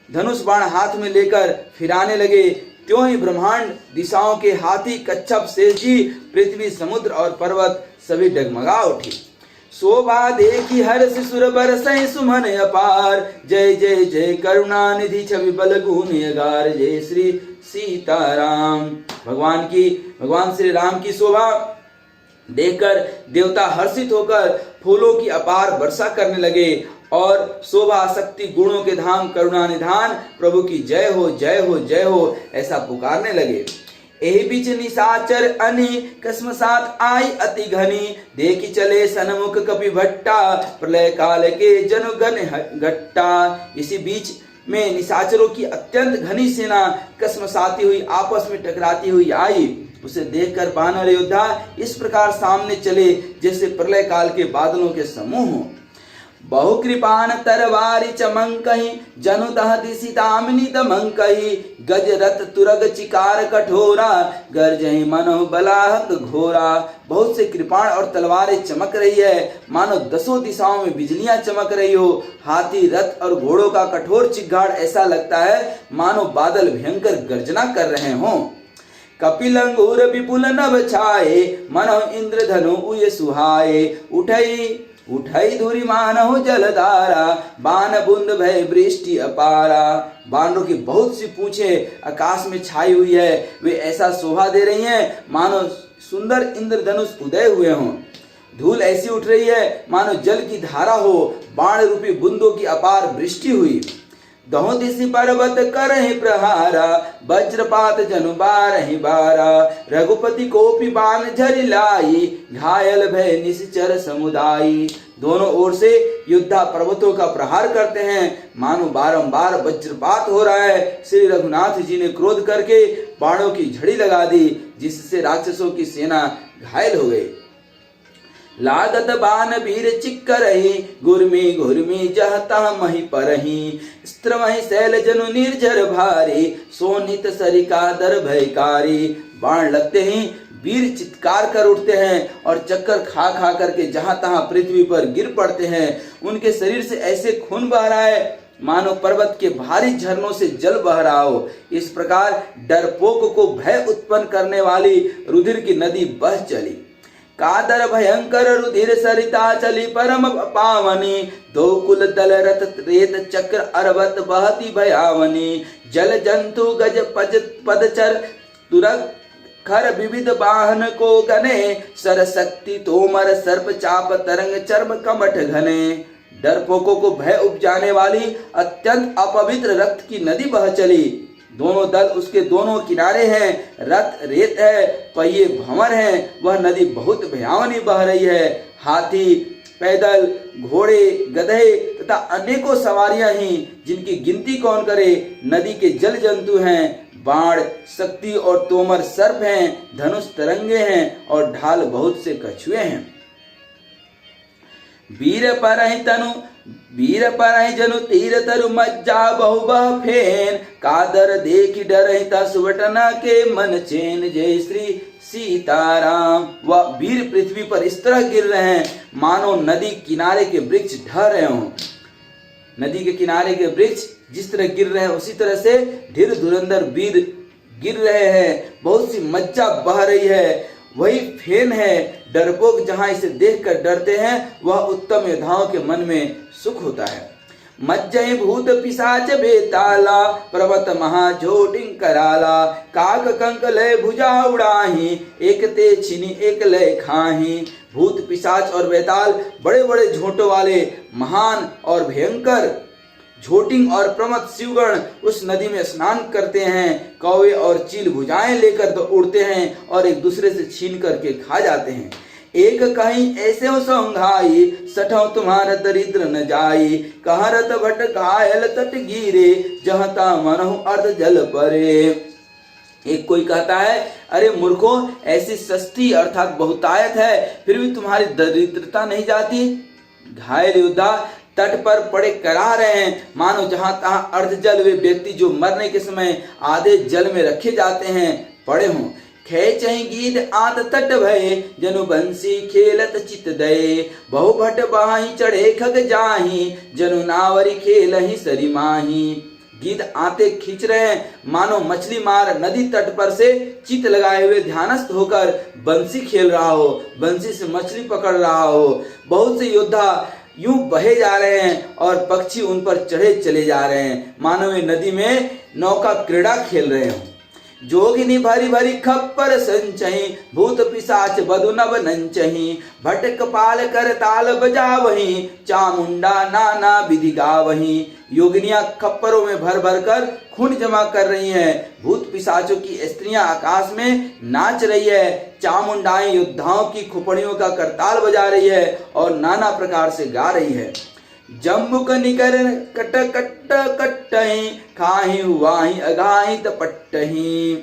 धनुष बाण हाथ में लेकर फिराने लगे, त्यों ही ब्रह्मांड, दिशाओं के हाथी, कच्छप, शेष जी, पृथ्वी, समुद्र और पर्वत सभी डगमगा उठी। शोभा देखी हर्ष सुर बरसै सुमन अपार, जय जय जय करुणा निधि छवि बल गुण अगार। जय श्री सीताराम। भगवान श्री राम की शोभा देखकर देवता हर्षित होकर फूलों की अपार वर्षा करने लगे और शोभा, शक्ति, गुणों के धाम, करुणा निधान प्रभु की जय हो जय हो जय हो ऐसा पुकारने लगे। एहि बीच निशाचर अनि कसम साथ आई अति घनी, देखी चले सन्मुख कपि भट्टा, प्रलय काल के जनु गण घट्टा। इसी बीच में निशाचरों की अत्यंत घनी सेना कसमसाती हुई आपस में टकराती हुई आई। उसे देखकर वानर योद्धा इस प्रकार सामने चले जैसे प्रलय काल के बादलों के समूह हो। बहु कृपान तरवारी चमंकहि, जनु दहति सीतामनि दमंकहि, गज रथ तुरग चिकार कठोरा, गर्जहि मनो बलाहक घोरा। बहुत से कृपाण और तलवारें चमक रही है, मानो दसों दिशाओं में बिजलियां चमक रही हो। हाथी, रथ और घोड़ों का कठोर चिघाड़ ऐसा लगता है मानो बादल भयंकर गर्जना कर रहे हों। कपिल अंगूर विपुल नभ छाए, मनो इंद्र धनु उय सुहाए, उठई धुरी मानहु जलधारा, बाण बुंद भय वृष्टि अपारा। बानरों की बहुत सी पूंछें आकाश में छाई हुई है, वे ऐसा शोभा दे रही हैं मानो सुंदर इंद्रधनुष उदय हुए हों। धूल ऐसी उठ रही है मानो जल की धारा हो, बाण रूपी बूंदों की अपार वृष्टि हुई। दहो दिशि पर्वत करहि प्रहारा, वज्रपात जनु बारहि बारा, रघुपति कोपि बाण झरि लाई, घायल भय निश्चर समुदायी। दोनों ओर से योद्धा पर्वतों का प्रहार करते हैं, मानो बारंबार वज्रपात हो रहा है। श्री रघुनाथ जी ने क्रोध करके बाणों की झड़ी लगा दी, जिससे राक्षसों की सेना घायल हो गई। लागत बान वीर चिक्करहि गुरमी घुरमी जहता मही परही स्त्रमहि शैल जनु निर्जर भारी सोनित सरिका दर भयकारी। बाण लगते ही वीर चित्कार कर उठते हैं और चक्कर खा खा करके जहां तहां पृथ्वी पर गिर पड़ते हैं। उनके शरीर से ऐसे खून बह रहा है मानो पर्वत के भारी झरनों से जल बह रहा हो। इस प्रकार डरपोक को भय उत्पन्न करने वाली रुधिर की नदी बह चली। कादर भयंकर रुधिर सरिता चली परम पावनी दो कुल दल रथ रेत चक्र अरवत बहती भयावनी। जल जंतु गज पदचर तुरग खर विविध वाहन को गने सरशक्ति तोमर सर्प चाप तरंग चर्म कमठ घने। डरपोकों को भय उपजाने वाली अत्यंत अपवित्र रक्त की नदी बह चली। दोनों दल उसके दोनों किनारे हैं, रथ रेत है, पहिए भंवर हैं। वह नदी बहुत भयावनी बह रही है। हाथी, पैदल, घोड़े, गधे तथा अनेकों सवारियां ही जिनकी गिनती कौन करे। नदी के जल जंतु हैं, बाण शक्ति और तोमर सर्प हैं, धनुष तरंगे हैं और ढाल बहुत से कछुए हैं। वीर परहि जनु तीर तरु मज्जा बहु बह फेन कादर देखी डरहि सुवटना के मन चैन। जय श्री सीताराम। वह वीर पृथ्वी पर इस तरह गिर रहे हैं मानो नदी किनारे के वृक्ष ढह रहे हों। नदी के किनारे के वृक्ष जिस तरह गिर रहे हैं उसी तरह से ढिर धुरंधर वीर गिर रहे हैं। बहुत सी मज्जा बह रही है, वही फेन है। डरपोक जहां इसे देखकर डरते हैं वह उत्तम योद्धाओं के मन में सुख होता है। मज्जय भूत पिशाच बेताला पर्वत महाझोटिंग कराला काक कंक लय भुजा उड़ाही एक ते छिनी एक लय खाही। भूत पिशाच और बेताल बड़े बड़े झोंटों वाले महान और भयंकर झोटिंग और प्रमथ शिवगण उस नदी में स्नान करते हैं। कौवे और चील भुजाएं लेकर तो उड़ते हैं और एक दूसरे से छीन करके खा जाते हैं। एक कहीं ऐसे सौंघाई सठौ तुम्हारा दरिद्र न जाई कहरत भट घायल तट गिरे जहता मनहु अर्ध जल परे। एक कोई कहता है, अरे मूर्खों, ऐसी सस्ती अर्थात बहुतायत है फिर भी तुम्हारी दरिद्रता नहीं जाती। घायल योद्धा तट पर पड़े करा रहे हैं मानो जहां तहां अर्ध जल वे व्यक्ति जो मरने के समय आधे जल में रखे जाते हैं पड़े हों। खेचहि गीत आत तट भय जनु बंसी खेलत चित दये बहु भट बाही चढ़े खग जाही जनु नावरी खेलहि सरी माही। गीत आते खींच रहे हैं मानो मछली मार नदी तट पर से चित लगाए हुए ध्यानस्थ होकर बंसी खेल रहा हो, बंसी से मछली पकड़ रहा हो। बहुत से योद्धा यूं बहे जा रहे हैं और पक्षी उन पर चढ़े चले जा रहे हैं मानो वे नदी में नौका क्रीड़ा खेल रहे हों। जोगिनी भरी भरी खप्पर संचही भूत पिशाच बधु नव नंचही भट कपाल कर ताल बजावही चामुंडा नाना विधि गावही। योगिनियां खप्परों में भर भर कर खून जमा कर रही हैं। भूत पिशाचों की स्त्रियां आकाश में नाच रही है। चामुंडाएं योद्धाओं की खुपड़ियों का करताल बजा रही है और नाना प्रकार से गा रही है। जम्बुक निकर कट कट कटहि खाहि हुआहि अघाहि तपटहि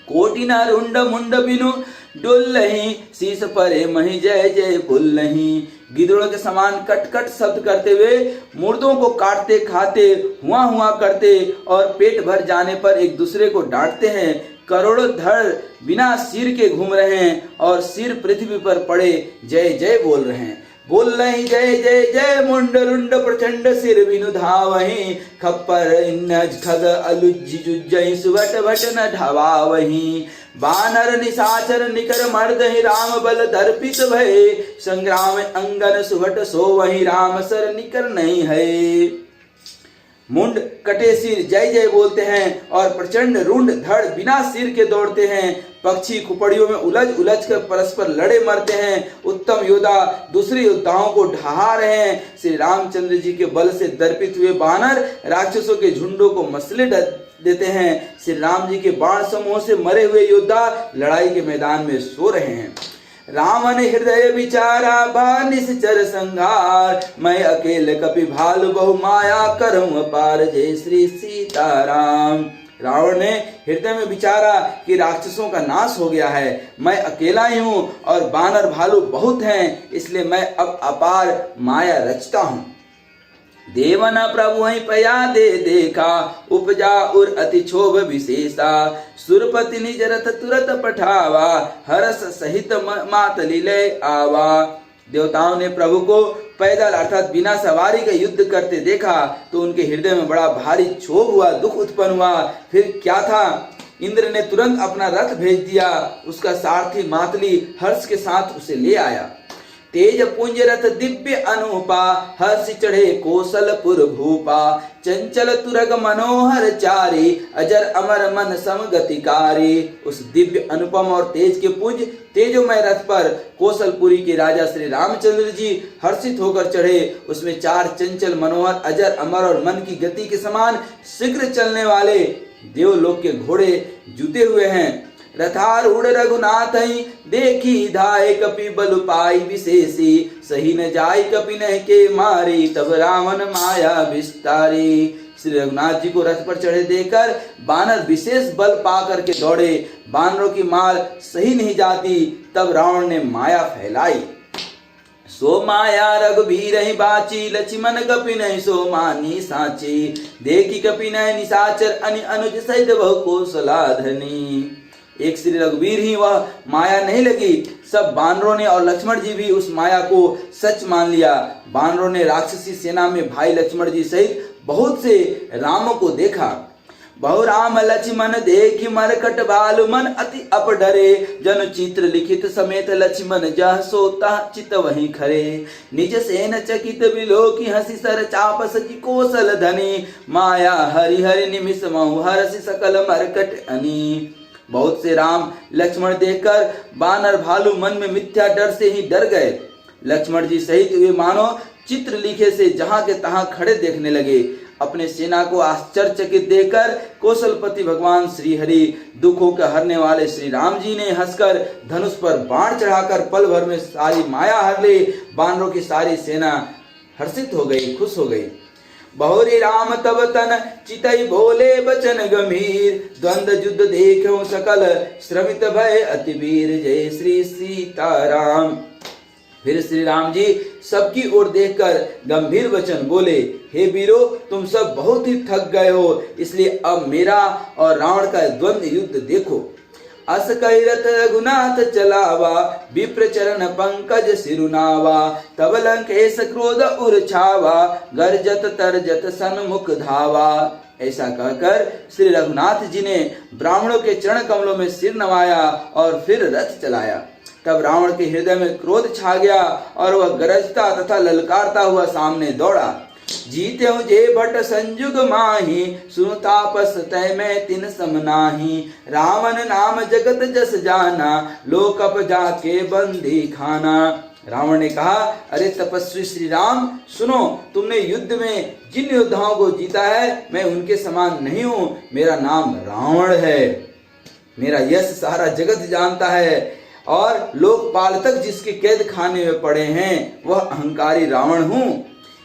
कोटि न रुंड मुंड बिनु डुल्लहि शीस परे महि जय जय बुल्लहि। गिदड़ों के समान कट कट शब्द करते हुए मुर्दों को काटते खाते हुआ हुआ करते और पेट भर जाने पर एक दूसरे को डांटते हैं। करोड़ों धड़ बिना सिर के घूम रहे हैं और सिर पृथ्वी पर पड़े जय जय बोल रहे हैं। बोल रही जय जय जय मुंड रुंड प्रचंड सिर बिनु धावही खप्पर इन्नज खग अलुज्जी जुज्जहि सुभट भट न ढावावही। बानर निशाचर निकर मर्द ही राम बल दर्पित भय संग्राम अंगन सुभट सो वही राम सर निकर नहीं है। मुंड कटे सिर जय जय बोलते हैं और प्रचंड रुंड धड़ बिना सिर के दौड़ते हैं। पक्षी खुपड़ियों में उलझ उलझ कर परस्पर लड़े मरते हैं। उत्तम योद्धा दूसरे योद्धाओं को ढहा रहे हैं। श्री रामचंद्र जी के बल से दर्पित हुए बानर राक्षसों के झुंडों को मसले देते हैं। श्री राम जी के बाण समूह से मरे हुए योद्धा लड़ाई के मैदान में सो रहे हैं। रावण हृदय विचारा निश्चर संघार मैं अकेले कपि भालु बहु माया करूं अपार। जय श्री सीताराम। रावण ने हृदय में विचारा कि राक्षसों का नाश हो गया है, मैं अकेला ही हूँ और बानर भालू बहुत हैं, इसलिए मैं अब अपार माया रचता हूँ। देवना प्रभु ही पया दे देखा, उपजा उर अति क्षोभ विशेषा, सुरपति निज रथ तुरत पठावा, हरस सहित मात लीले आवा। देवताओं ने प्रभु को पैदल अर्थात बिना सवारी का युद्ध करते देखा तो उनके हृदय में बड़ा भारी क्षोभ हुआ, दुख उत्पन्न हुआ। फिर क्या था, इंद्र ने तुरंत अपना रथ भेज दिया, उसका सारथी मातली हर्ष के साथ उसे ले आया। तेज पुंज रथ दिव्य अनुपा, हर्ष चढ़े कौशलपुर भूपा, चंचल तुरग मनोहर चारी, अजर अमर मन समगतिकारी। उस दिव्य अनुपम और तेज के पुंज तेजोमय रथ पर कौशलपुरी के राजा श्री रामचंद्र जी हर्षित होकर चढ़े। उसमें 4 चंचल मनोहर अजर अमर और मन की गति के समान शीघ्र चलने वाले देवलोक के घोड़े जुते हुए हैं। रथारूढ़ रघुनाथ देखी धाय, कपि बल पाई विशेषी, सही न जाय कपि न के मारी, तब रावण माया विस्तारी। श्री रघुनाथ जी को रथ पर चढ़े देखकर बानर विशेष बल पा करके दौड़े, बानरों की मार सही नहीं जाती, तब रावण ने माया फैलाई। सो माया रघुबीर ही बाची, लक्ष्मण कपिन सो मानी साची, देखी कपिन निशाचर अनि अनुज सहित बहु कौशलाधनी। एक श्री रघुवीर ही वह माया नहीं लगी, सब बानरों ने और लक्ष्मण जी भी उस माया को सच मान लिया। बानरों ने राक्षसी सेना में भाई लक्ष्मण जी सहित बहुत से रामों को देखा। बहु राम लक्ष्मण देखी मरकट बाल, मन अति अप डरे, जन चित्र लिखित समेत लक्ष्मण जह सोता चित वहीं खरे, निज सेन चकित विलोकी हंसी सर चाप सची कौशल धनी, माया हरि हरि निमिष महु हरसि सकल मरकट अनी। बहुत से राम लक्ष्मण देखकर बानर भालू मन में मिथ्या डर से ही डर गए। लक्ष्मण जी सहित वे मानो चित्र लिखे से जहां के तहां खड़े देखने लगे। अपने सेना को आश्चर्यचकित देखकर कौशलपति भगवान श्री हरि, दुखों के हरने वाले श्री राम जी ने हंसकर धनुष पर बाण चढ़ाकर पल भर में सारी माया हर ले। बानरों की सारी सेना हर्षित हो गई, खुश हो गई। बहुरी राम तब तन चितई बोले बचन गंभीर, द्वंद युद्ध देखो सकल श्रमित भय अति वीर, जय श्री सीताराम। फिर श्री राम जी सबकी ओर देखकर गंभीर वचन बोले, हे वीरो, तुम सब बहुत ही थक गए हो, इसलिए अब मेरा और रावण का द्वंद युद्ध देखो। अस कहि रथ रघुनाथ चलावा, विप्र चरण पंकज सिरुनावा, तब लंकेश क्रोध उर छावा, गर्जत तरजत सन्मुख धावा। ऐसा कहकर श्री रघुनाथ जी ने ब्राह्मणों के चरण कमलों में सिर नवाया और फिर रथ चलाया। तब रावण के हृदय में क्रोध छा गया और वह गरजता तथा ललकारता हुआ सामने दौड़ा। जीते जे भट संजुग माही, सुनु तापस तय में तिन समनाही, रावण नाम जगत जस जाना, लोकप जाके बंदी खाना। रावण ने कहा, अरे तपस्वी श्री राम, सुनो, तुमने युद्ध में जिन योद्धाओं को जीता है मैं उनके समान नहीं हूँ। मेरा नाम रावण है, मेरा यश सारा जगत जानता है और लोकपाल तक जिसके कैद खाने में पड़े हैं वह अहंकारी रावण हूँ।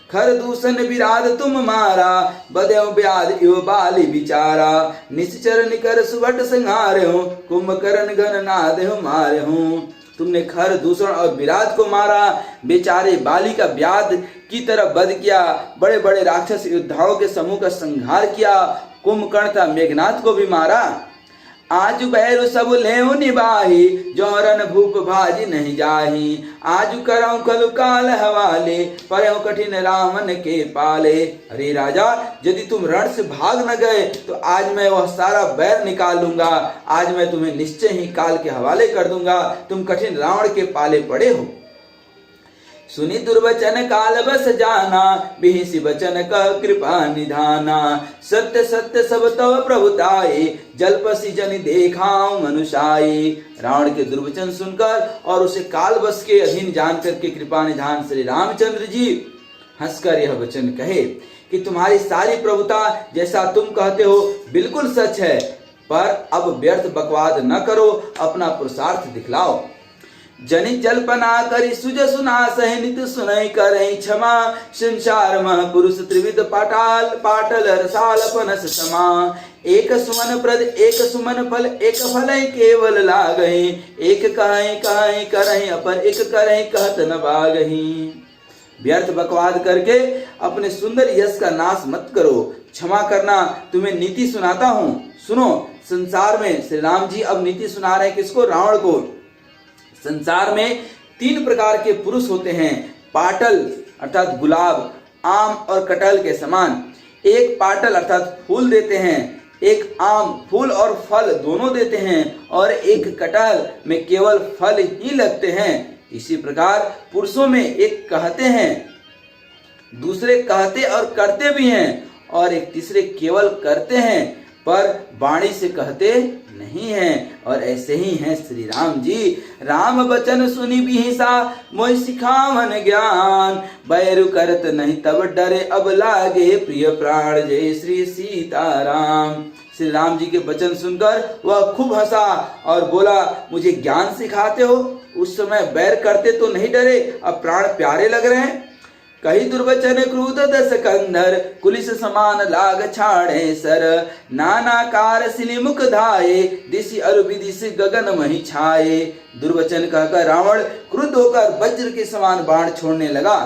खर दूषण विराध तुम मारा, बदेव ब्याध इव बाली बिचारा, निश्चर निकर सुबट संहार हूँ, कुंभकर्ण गण नाद मारे हूँ। तुमने खर दूषण और विराध को मारा, बेचारे बाली का ब्याध की तरह वध किया, बड़े बड़े राक्षस योद्धाओं के समूह का संहार किया, कुंभकर्ण था मेघनाथ को भी मारा। आजु बैरु सब लेउ निबाही, जोरन भूप भाजी नहीं जाही, आजु करऊं कलु काल हवाले, परऊं कठिन रावण के पाले। अरे राजा, यदि तुम रण से भाग न गए तो आज मैं वह सारा बैर निकाल लूंगा, आज मैं तुम्हें निश्चय ही काल के हवाले कर दूंगा, तुम कठिन रावण के पाले पड़े हो। सुनि दुर्वचन काल बस जाना, बिहिसि वचन कह कृपा निधाना, सत्य सत्य सब तव प्रभुताई, जलपसी जनि देखाऊं मनुषाई। रावण के दुर्वचन सुनकर और उसे काल बस के अधीन जानकर के कृपा निधान श्री रामचंद्र जी हंसकर यह वचन कहे कि तुम्हारी सारी प्रभुता जैसा तुम कहते हो बिल्कुल सच है, पर अब व्यर्थ बकवाद न करो, अपना पुरुषार्थ दिखलाओ। जनि जल्पना करी सुज सुना सह नित सुनई करई क्षमा संसार मह पुरुष त्रिविध पाटाल पाटल रसाल पनस समा एक सुमन प्रद एक सुमन फल एक फल केवल लागहि एक कहई कहई करई अपर एक करई कहत न बागहि। व्यर्थ बकवाद करके अपने सुंदर यश का नाश मत करो, क्षमा करना, तुम्हें नीति सुनाता हूं, सुनो। संसार में श्री राम जी अब नीति सुना रहे हैं किसको? रावण को। संसार में 3 प्रकार के पुरुष होते हैं, पाटल अर्थात गुलाब, आम और कटहल के समान। एक पाटल अर्थात फूल देते हैं, एक आम फूल और फल दोनों देते हैं, और एक कटहल में केवल फल ही लगते हैं। इसी प्रकार पुरुषों में एक कहते हैं, दूसरे कहते और करते भी हैं, और एक तीसरे केवल करते हैं पर वाणी से कहते नहीं हैं। और ऐसे ही हैं श्री राम जी। राम वचन सुनी बिहिसा मोहि सिखावन ज्ञान बैरु करत नहीं तब डरे अब लागे प्रिय प्राण जय श्री सीताराम। श्री राम जी के वचन सुनकर वह खूब हंसा और बोला, मुझे ज्ञान सिखाते हो? उस समय बैर करते तो नहीं डरे, अब प्राण प्यारे लग रहे हैं। कही दुर्वचन क्रूध दस कंधर कुलिस समान लाग छाड़े सर नानाकार सिली मुख धाये दिशि अरु विदिशि गगन मही छाए। दुर्वचन कहकर रावण क्रुद्ध होकर वज्र के समान बाण छोड़ने लगा।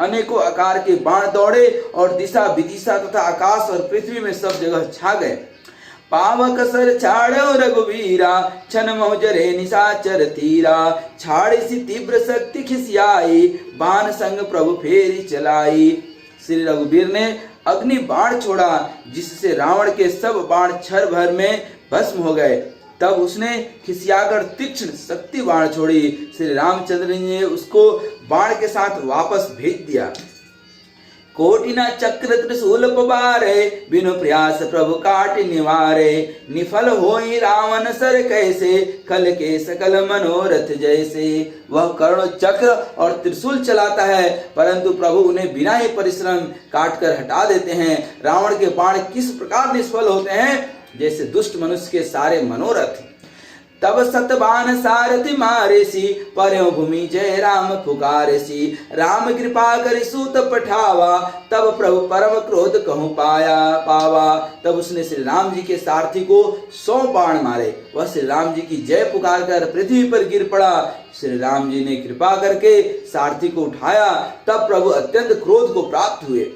अनेकों आकार के बाण दौड़े और दिशा विदिशा तथा आकाश और पृथ्वी में सब जगह छा गए। पावक सर छाड़ो रघुवीरा छन मौजरे निशाचर तीरा छाड़े सी तीव्र शक्ति खिसियाई बाण संग प्रभु फेरी चलाई। श्री रघुवीर ने अग्नि बाण छोड़ा जिससे रावण के सब बाण क्षण भर में भस्म हो गए। तब उसने खिसियाकर तीक्ष्ण शक्ति बाण छोड़ी। श्री रामचंद्र ने उसको बाण के साथ वापस भेज दिया। कोटिना चक्र त्रिशूल पवारे बिनु प्रयास प्रभु काट निवारे निफल होई रावण सर कैसे खल के सकल मनोरथ जैसे। वह कर्ण चक्र और त्रिशूल चलाता है परंतु प्रभु उन्हें बिना ही परिश्रम काट कर हटा देते हैं। रावण के बाण किस प्रकार निष्फल होते हैं? जैसे दुष्ट मनुष्य के सारे मनोरथ। तब सतबान सारथि मारे सी पर्यो भूमि जय राम पुकारे सी राम कृपा करि सूत पठावा तब प्रभु परम क्रोध कहूँ पावा। तब उसने श्री राम जी के सारथी को 100 बाण मारे। वह श्री राम जी की जय पुकार कर पृथ्वी पर गिर पड़ा। श्री राम जी ने कृपा करके सारथी को उठाया। तब प्रभु अत्यंत क्रोध को प्राप्त हुए।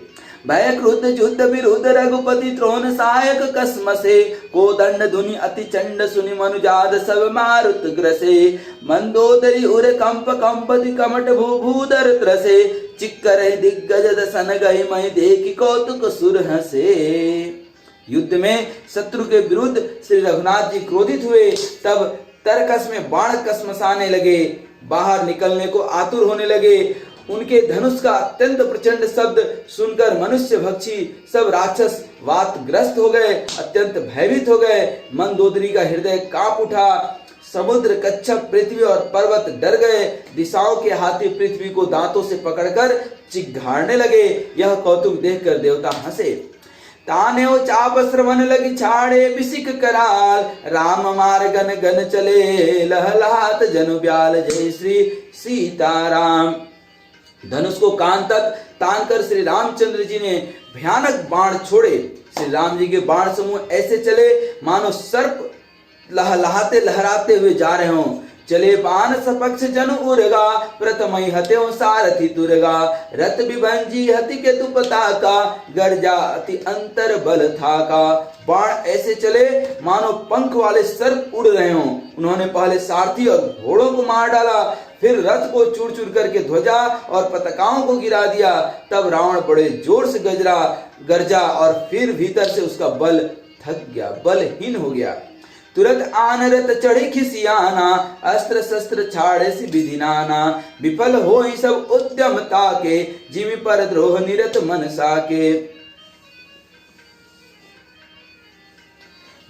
भय क्रुद्ध युद्ध विरुद्ध रघुपति त्रोण सहायक कसम से को दंड धुनि अति चंड सुनि मनुजाद सब मारुत ग्रसे मंदोदरी उर कंप कंपति कमट भूभूधर त्रसे चिक्कर दिग्गज दसन गई मई देखी कौतुक सुर हसे। युद्ध में शत्रु के विरुद्ध श्री रघुनाथ जी क्रोधित हुए। तब तरकस में बाण कसमसाने लगे, बाहर निकलने को आतुर होने लगे। उनके धनुष का अत्यंत प्रचंड शब्द सुनकर मनुष्य भक्षी सब राक्षस वातग्रस्त हो गए, अत्यंत भयभीत हो गए। मंदोदरी का हृदय कांप उठा। समुद्र कच्छप पृथ्वी और पर्वत डर गए। दिशाओं के हाथी पृथ्वी को दांतों से पकड़कर चिघाड़ने लगे। यह कौतुक देखकर देवता हंसे। ताने चाप श्रवण लगी छाड़े बिसिक कराल राम मार गन गन चले लहलात जनु ब्याल जय श्री सीताराम। धनुष को कान तक तान कर श्री रामचंद्र जी ने भयानक बाण छोड़े। श्री राम जी के बाण समूह ऐसे चले मानो सर्प लहलहाते लहराते हुए जा रहे हों। चले बाण सपक्ष जन उर्गा प्रथमई हत्यो सारथी दुर्गा रथ विभंजी हति के तुपता का गर्जा अति अंतर बल था का। बाण ऐसे चले मानो पंख वाले सर्प उड़ रहे हों। उन्होंने पहले सारथी और घोड़ों को मार डाला, फिर रथ को चूर चूर करके ध्वजा और पताकाओं को गिरा दिया। तब रावण बड़े जोर से गरजा और फिर भीतर से उसका बल थक गया, बलहीन हो गया। तुरंत आन रत चढ़ी खिसियाना अस्त्र शस्त्र छाड़े सी विधि नाना विफल होई सब उद्यमता के जीवी पर द्रोह निरत मनसा के।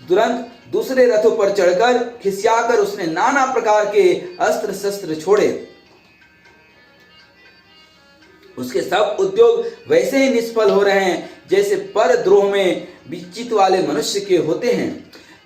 तुरंत दूसरे रथों पर चढ़कर खिसियाकर उसने नाना प्रकार के अस्त्र शस्त्र छोड़े। उसके सब उद्योग वैसे ही निष्फल हो रहे हैं जैसे पर द्रोह में विचित वाले मनुष्य के होते हैं।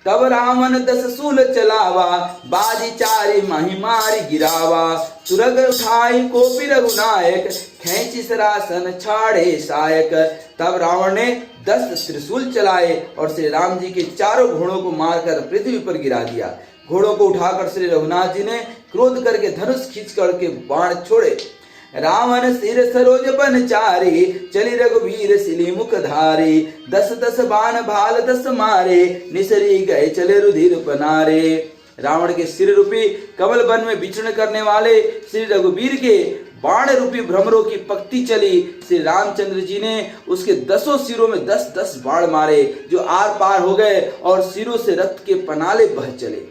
तब रावण 10 सूल चलावा, बाजी चारि माही मारी गिरावा। तुरग उठाई कोपी रघुनायक, खींची सरासन छाड़े सायक। तब रावण ने 10 त्रिशूल चलाए और श्री राम जी के चारों घोड़ों को मारकर पृथ्वी पर गिरा दिया। घोड़ों को उठाकर श्री रघुनाथ जी ने क्रोध करके धनुष खींच करके बाण छोड़े। रावण सिर सरोज बन चारे, चली रघुवीर सिली मुख धारे। 10 बाण भाल 10 मारे, निसरी गए चले रुधिर पनारे। रावण के सिर रूपी कमल वन में विचरण करने वाले श्री रघुवीर के बाण रूपी भ्रमरों की पक्ति चली। श्री रामचंद्र जी ने उसके 10 सिरों में 10 बाण मारे, जो आर पार हो गए और सिरों से रक्त के पनाले बह चले।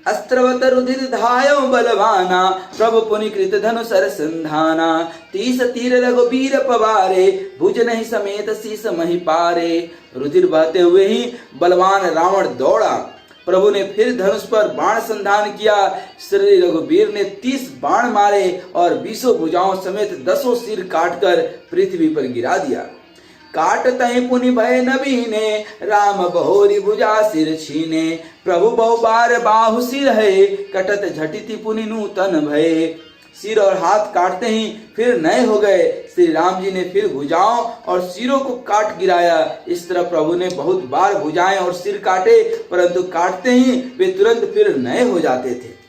अस्त्रवत रुधिर धायो बलवाना, प्रभु पुनि कृत धनु सर संधाना। 30 तीर रघुबीर पवारे, भुज नहीं समेत शीस मही पारे। रुधिर बहते हुए ही बलवान रावण दौड़ा। प्रभु ने फिर धनुष पर बाण संधान किया। श्री रघुबीर ने 30 बाण मारे और 20 भुजाओं समेत 10 सिर काटकर पृथ्वी पर गिरा दिया। काटतहि पुनि भय नबीने, राम बहोरी भुजा सिर छीने। प्रभु बहु बार बाहु सिर है, कटत झटिति पुनि नूतन भय। सिर और हाथ काटते ही फिर नए हो गए। श्री राम जी ने फिर भुजाओं और सिरों को काट गिराया। इस तरह प्रभु ने बहुत बार भुजाएं और सिर काटे, परंतु काटते ही वे तुरंत फिर नए हो जाते थे।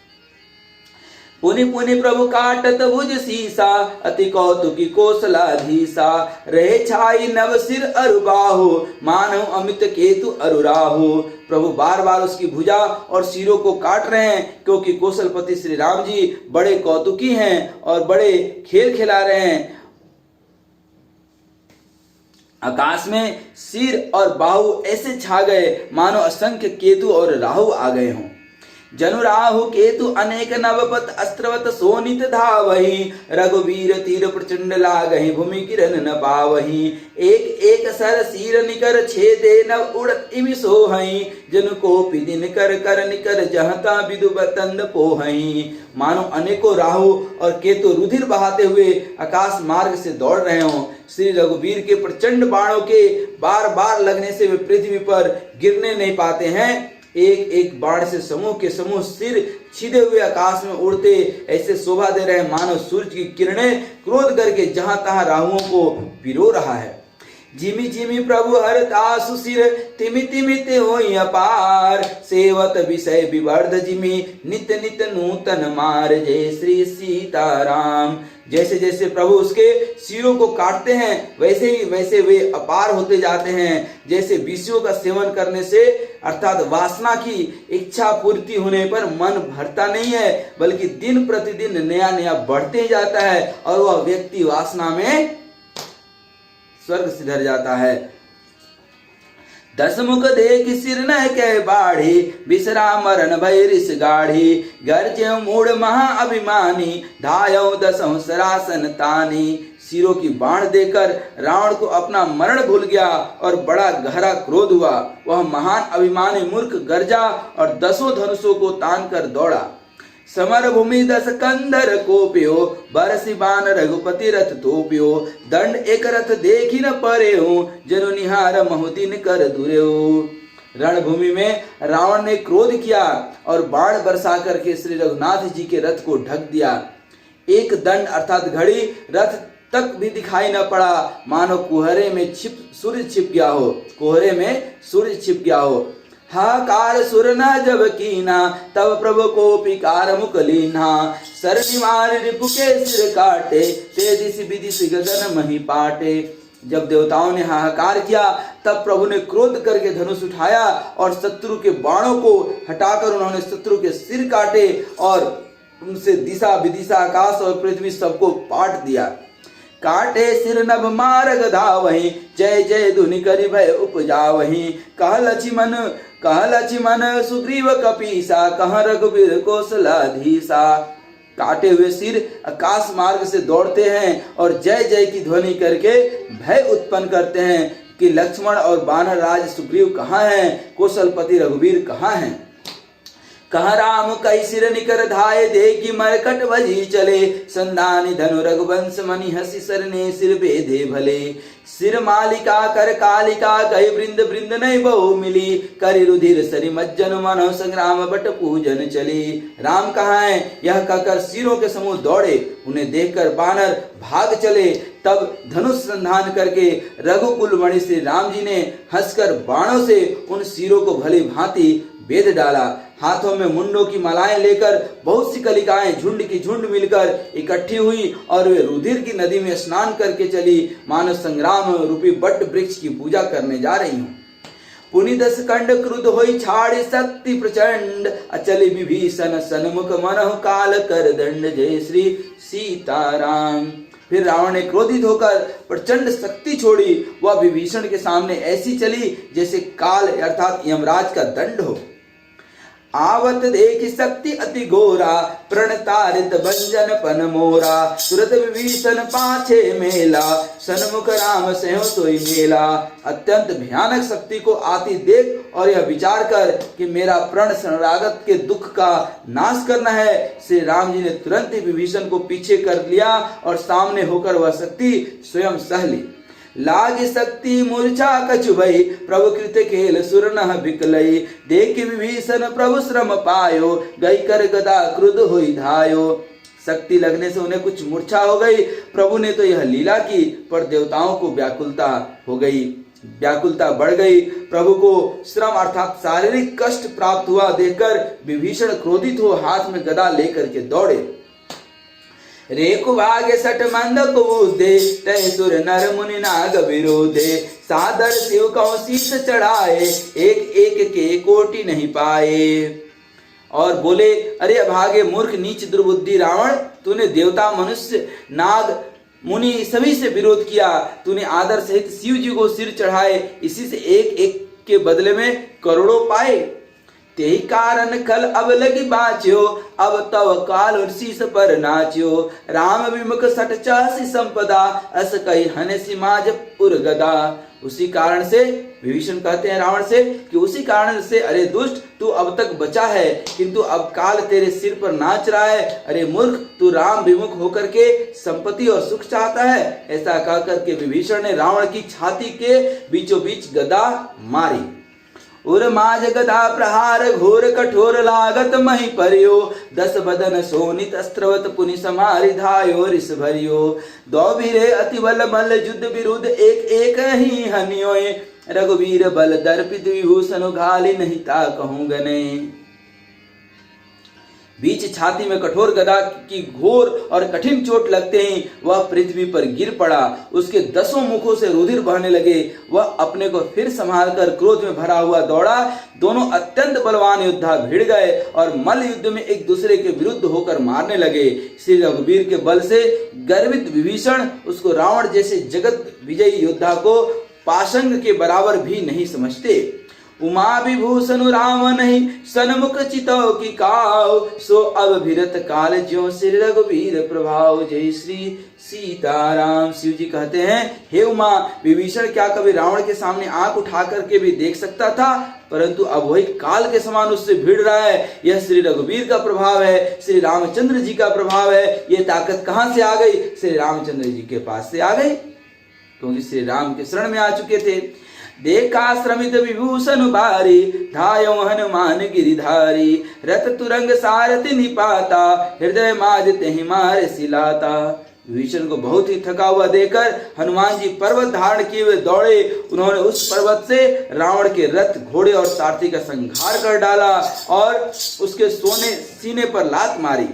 पुनि पुनि प्रभु काटत भुज सीसा, अति कौतुकी कौशलाधीसा। रहे छाई नव सिर अरुबाहु, मानव अमित केतु अरुराहु। प्रभु बार बार उसकी भुजा और सिरों को काट रहे हैं, क्योंकि कौशलपति श्री राम जी बड़े कौतुकी हैं और बड़े खेल खिला रहे हैं। आकाश में सिर और बाहु ऐसे छा गए मानो असंख्य केतु और राहु आ गए हों। जनु राहु केतु अनेक नवपत, अस्त्रवत सोनित धावही। रघुवीर तीर प्रचंड लागहि, भूमि किरण न पावही। एक एक सर सीर निकर छेदे, नव उड़त इमि सोहई। जनु कोपि दिन कर कर निकर, जहता विदु बतंद पोहई। मानो अनेकों राहु और केतु रुधिर बहाते हुए आकाश मार्ग से दौड़ रहे हों। श्री रघुवीर के प्रचंड बाणों के बार बार लगने से वे पृथ्वी पर गिरने नहीं पाते हैं। एक एक बाण से समूह के समूह सिर छिदे हुए आकाश में उड़ते ऐसे शोभा दे रहे, मानो सूरज की किरणें क्रोध करके जहां तहां राहुओं को पिरो रहा है। जिमि जिमि प्रभु हरतासु सिर, तिमि तिमि ते होई अपार। सेवत विषय विवर्ध जिमि, नित नित नूतन मार। जय श्री सीताराम। जैसे जैसे प्रभु उसके सिरों को काटते हैं, वैसे ही वैसे वे अपार होते जाते हैं। जैसे विषयों का सेवन करने से अर्थात वासना की इच्छा पूर्ति होने पर मन भरता नहीं है, बल्कि दिन प्रतिदिन नया नया बढ़ते जाता है और वह व्यक्ति वासना में स्वर्ग सिधर जाता है। 10 मुख देख सिर न कह बाढ़ी, बिसरा मरण भय रिस गाढ़ी। गर्जे मूढ़ महा अभिमानी, धायो 10 सरासन तानी। सिरों की बाण देकर रावण को अपना मरण भूल गया और बड़ा गहरा क्रोध हुआ। वह महान अभिमानी मूर्ख गर्जा और 10 धनुषों को तान कर दौड़ा। समर भूमि 10 कंधर कोप्यो, बरसी बाण रघुपति रथ तोप्यो। दंड एक रथ देखी न परे हो, जनु निहार महुदिन कर दुरे हो। रणभूमि में रावण ने क्रोध किया और बाण बरसा करके श्री रघुनाथ जी के रथ को ढक दिया। एक दंड अर्थात घड़ी रथ तक भी दिखाई न पड़ा, मानो कोहरे में सूर्य छिप गया हो। कोहरे में सूर्य छिप गया हो। हाकार सुर न जब कीना, तब प्रभु को पिकार मुख लीना। सर निवार रिपु के सिर काटे, ते दिस विदिश गगन मही पाटे। जब देवताओं ने हाहाकार किया, तब प्रभु ने क्रोध करके धनुष उठाया और शत्रु के बाणों को हटाकर उन्होंने शत्रु के सिर काटे और उनसे दिशा विदिशा आकाश और पृथ्वी सबको पाट दिया। काटे सिर नभ मार्ग धावही, जय जय धुनि करि भय उपजावही। कह लक्ष्मण सुग्रीव कपीसा, कह रघुवीर कौशलाधीसा। काटे हुए सिर आकाश मार्ग से दौड़ते हैं और जय जय की ध्वनि करके भय उत्पन्न करते हैं कि लक्ष्मण और वानर राज सुग्रीव कहाँ हैं, कौशलपति रघुवीर कहाँ हैं। कह राम कई सिर निकर धाये, देखी मरकट बजी चले, संधानी धनु रघुवंश मणि हसी सरने सिर बेधे भले। सिर मालिका कर कालिका, कही वृंद वृंद नहीं बहु मिली, करि रुधिर सरि मज्जन मनो संग्राम बट पूजन चली। राम कहाँ है यह कहकर सिरों के समूह दौड़े, उन्हें देखकर बानर भाग चले। तब धनुष संधान करके रघुकुल मणि श्री राम जी ने हंसकर बाणों से उन सिरों को भली भांति बेध डाला। हाथों में मुंडों की मालाएं लेकर बहुत सी कलिकाएं झुंड की झुंड मिलकर इकट्ठी हुई और वे रुधिर की नदी में स्नान करके चली, मानो संग्राम रूपी बट वृक्ष की पूजा करने जा रही हूँ। पुनि दस कंड क्रुद्ध होई छाड़ी शक्ति प्रचंड, अचल विभीषण सन्मुख मनहु काल कर दंड। जय श्री सीताराम। फिर रावण ने क्रोधित होकर प्रचंड शक्ति छोड़ी, वह विभीषण के सामने ऐसी चली जैसे काल अर्थात यमराज का दंड हो। आवत देखी शक्ति अति घोरा, प्रणतारित भंजन पन मोरा। तुरत विभीषण पाछे मेला, सन्मुख राम सेहो सोई मेला। अत्यंत भयानक शक्ति को आती देख और यह विचार कर कि मेरा प्रण शरणागत के दुख का नाश करना है, श्री राम जी ने तुरंत ही विभीषण को पीछे कर लिया और सामने होकर वह शक्ति स्वयं सह ली। लाग शक्ति मूर्छा कछु भई, प्रभु कृत खेल सुर नह बिकलई। देख विभीषण प्रभु श्रम पायो, गई कर गदा क्रुद्ध होई धायो। शक्ति लगने से उन्हें कुछ मूर्छा हो गई। प्रभु ने तो यह लीला की, पर देवताओं को व्याकुलता हो गई, व्याकुलता बढ़ गई। प्रभु को श्रम अर्थात शारीरिक कष्ट प्राप्त हुआ देखकर विभीषण क्रोधित हो हाथ में गदा लेकर के दौड़े। रेकु भागे सठ मंद कुबूदे, तय सुर नर मुनि नाग विरोधे। सादर शिव कौ शीस चढ़ाए, एक एक के कोटि नहीं पाए। और बोले, अरे अभागे मूर्ख नीच दुर्बुद्धि रावण, तूने देवता मनुष्य नाग मुनि सभी से विरोध किया। तूने आदर सहित शिव जी को सिर चढ़ाए, इसी से एक एक के बदले में करोड़ों पाए। तेहि कारण कल अब लगी बाच्यो, अब तव काल शीस पर नाच्यो। राम विमुख सठ चासी संपदा, अस कही हनसी माज पुर गदा। उसी कारण से विभीषण कहते हैं रावण से कि उसी कारण से, अरे दुष्ट तू अब तक बचा है, किंतु अब काल तेरे सिर पर नाच रहा है। अरे मूर्ख, तू राम विमुख होकर के संपत्ति और सुख चाहता है। ऐसा कहकर के विभीषण ने रावण की छाती के बीचों बीच गदा मारी। उर माज गदा प्रहार घोर कठोर लागत मही परियो। दस बदन सोनित अस्त्रवत पुनि समारि धायो रिस भरियो। दो वीरे अति बल मल युद्ध विरुद्ध एक एक ही हनियोए। रघुवीर बल दर्पित विभूषण घाली नहीं ता कहूँ गने। बीच छाती में कठोर गदा की घोर और कठिन चोट लगते ही वह पृथ्वी पर गिर पड़ा। उसके 10 मुखों से रुधिर बहने लगे। वह अपने को फिर संभालकर क्रोध में भरा हुआ दौड़ा। दोनों अत्यंत बलवान योद्धा भिड़ गए और मल्ल युद्ध में एक दूसरे के विरुद्ध होकर मारने लगे। श्री रघुवीर के बल से गर्वित विभीषण उसको रावण जैसे जगत विजयी योद्धा को पाशंग के बराबर भी नहीं समझते। उमा विभूषण राम नहीं सन्मुख चितौ की काव। सो अब भिरत काल ज्यों श्री रघुवीर प्रभाव। जय श्री सीताराम। शिव जी कहते हैं, हे उमा, विभीषण क्या कभी रावण के सामने आंख उठा करके भी देख सकता था? परंतु अब वही काल के समान उससे भिड़ रहा है। यह श्री रघुवीर का प्रभाव है, श्री रामचंद्र जी का प्रभाव है। ये ताकत कहां से आ गई? श्री रामचंद्र जी के पास से आ गई, क्योंकि श्री राम के शरण में आ चुके थे। देखा श्रमित विभूषण भारी, धायो हनुमान गिरिधारी। रथ तुरंग सारथि निपाता, हृदय माज तेहि मार सिलाता। विभीषण को बहुत ही थका हुआ देखकर हनुमान जी पर्वत धारण किए हुए दौड़े। उन्होंने उस पर्वत से रावण के रथ, घोड़े और सारथी का संहार कर डाला और उसके सीने पर लात मारी।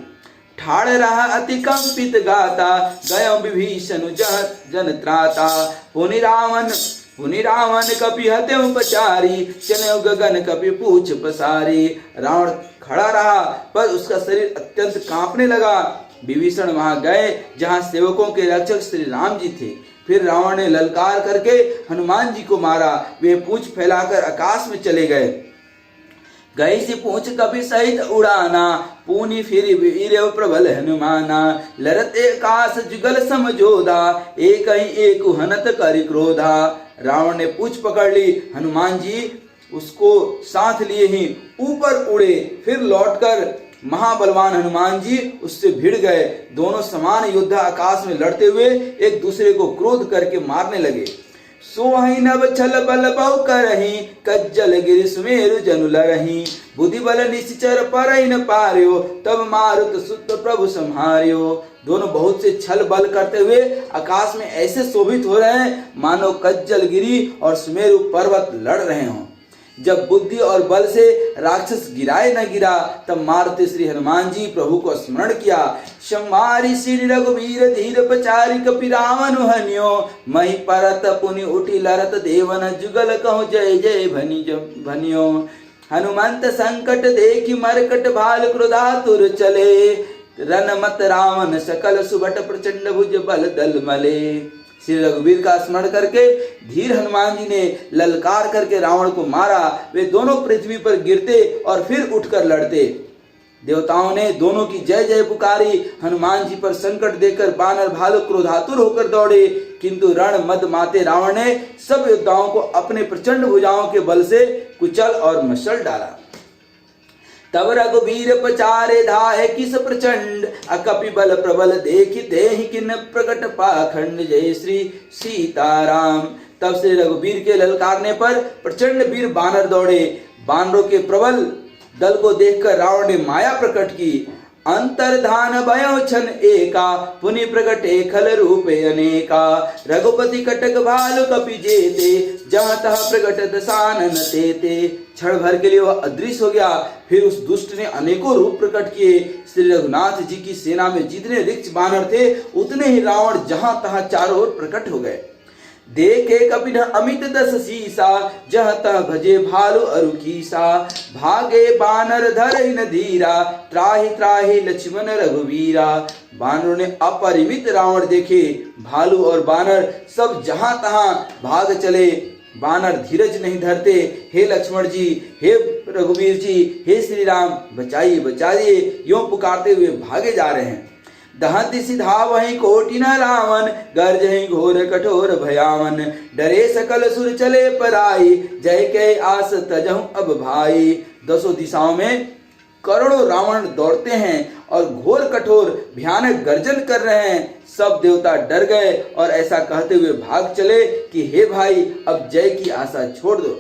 ठाड़ रहा अति कंपित गाता, गयो विभीषण जन त्राता। पुनि रावण कपि हते उपचारी, चले गगन कपि पूछ पसारी। रावण खड़ा रहा पर उसका शरीर अत्यंत कांपने लगा। विभीषण वहां गए जहां सेवकों के रक्षक श्री राम जी थे। फिर रावण ने ललकार करके हनुमान जी को मारा। वे पूंछ फैलाकर आकाश में चले गए। गई सी पूंछ कभी सहित उड़ाना, पूनी फिर वीर प्रबल हनुमाना। लरत आकाश जुगल समझोदा, एक ही एक हनत करि क्रोधा। रावण ने पूंछ पकड़ ली। हनुमान जी उसको साथ लिए ही ऊपर उड़े। फिर लौटकर महाबलवान हनुमान जी उससे भिड़ गए। दोनों समान योद्धा आकाश में लड़ते हुए एक दूसरे को क्रोध करके मारने लगे। सोहि नभ छल बल बहु करही, कज्जल गिरि सुमेरु जनु लरही। बुद्धि बल निश्चर परहि न पार्यो, तब मारुत सुत प्रभु संहार्यो। दोनों बहुत से छल बल करते हुए आकाश में ऐसे शोभित हो रहे हैं मानो कज्जल गिरी और सुमेरु पर्वत लड़ रहे हों। जब बुद्धि और बल से राक्षस गिराए न गिरा, तब मारुति श्री हनुमान जी प्रभु को स्मरण किया। संवारी श्री रघुवीर धीर पचारि, कपि रावण हन्यो। मही परत पुनि उठी लरत, देवन जुगल कहु जय जय भनियो। हनुमंत संकट देखि मरकट, भाल क्रोधातुर चले। रन मत रावण सकल सुबट, प्रचंड भुज बल दल मले। श्री रघुवीर का स्मरण करके धीर हनुमान जी ने ललकार करके रावण को मारा। वे दोनों पृथ्वी पर गिरते और फिर उठकर लड़ते। देवताओं ने दोनों की जय जय पुकारी। हनुमान जी पर संकट देकर बानर भालू क्रोधातुर होकर दौड़े, किंतु रण मद माते रावण ने सब योद्धाओं को अपने प्रचंड भुजाओं के बल से कुचल और मसल डाला। तब रघुवीर पचारे धाये किस प्रचंड, अकपि बल प्रबल देखि देहि किन प्रकट पाखंड। जय श्री सीताराम। तब श्री रघुवीर के ललकारने पर प्रचंड वीर बानर दौड़े। बानरों के प्रबल दल को देखकर रावण ने माया प्रकट की। अंतर्धान भयो छन एका, पुनि प्रगटे खल रूपे अनेका। रघुपति कटक भालु कपि जेते, जहाँ तहाँ प्रगट दसानन तेते। क्षण भर के लिए वह अदृश्य हो गया। फिर उस दुष्ट ने अनेकों रूप प्रकट किए। श्री रघुनाथ जी की सेना में जितने रिक्त बानर थे, उतने ही रावण जहाँ तहाँ चारों ओर प्रकट हो गए। देखे कपि अमित दस सीसा, जह तह भजे भालु अरु कीसा। भागे बानर धरहि न धीरा, त्राहि त्राहि लक्ष्मण रघुवीरा। बानरों ने अपरिमित रावण देखे। भालू और बानर सब जहां तहां भाग चले। बानर धीरज नहीं धरते। हे लक्ष्मण जी, हे रघुवीर जी, हे श्री राम, बचाइए बचाइए, यों पुकारते हुए भागे जा रहे हैं। दहंति सिधावहि कोटि न रावण, गर्जहि घोर कठोर भयावन। डरे सकल सुर चले पराई, जय के आस तजहु अब भाई। दसों दिशाओं में करोड़ों रावण दौड़ते हैं और घोर कठोर भयानक गर्जन कर रहे हैं। सब देवता डर गए और ऐसा कहते हुए भाग चले कि हे भाई, अब जय की आशा छोड़ दो।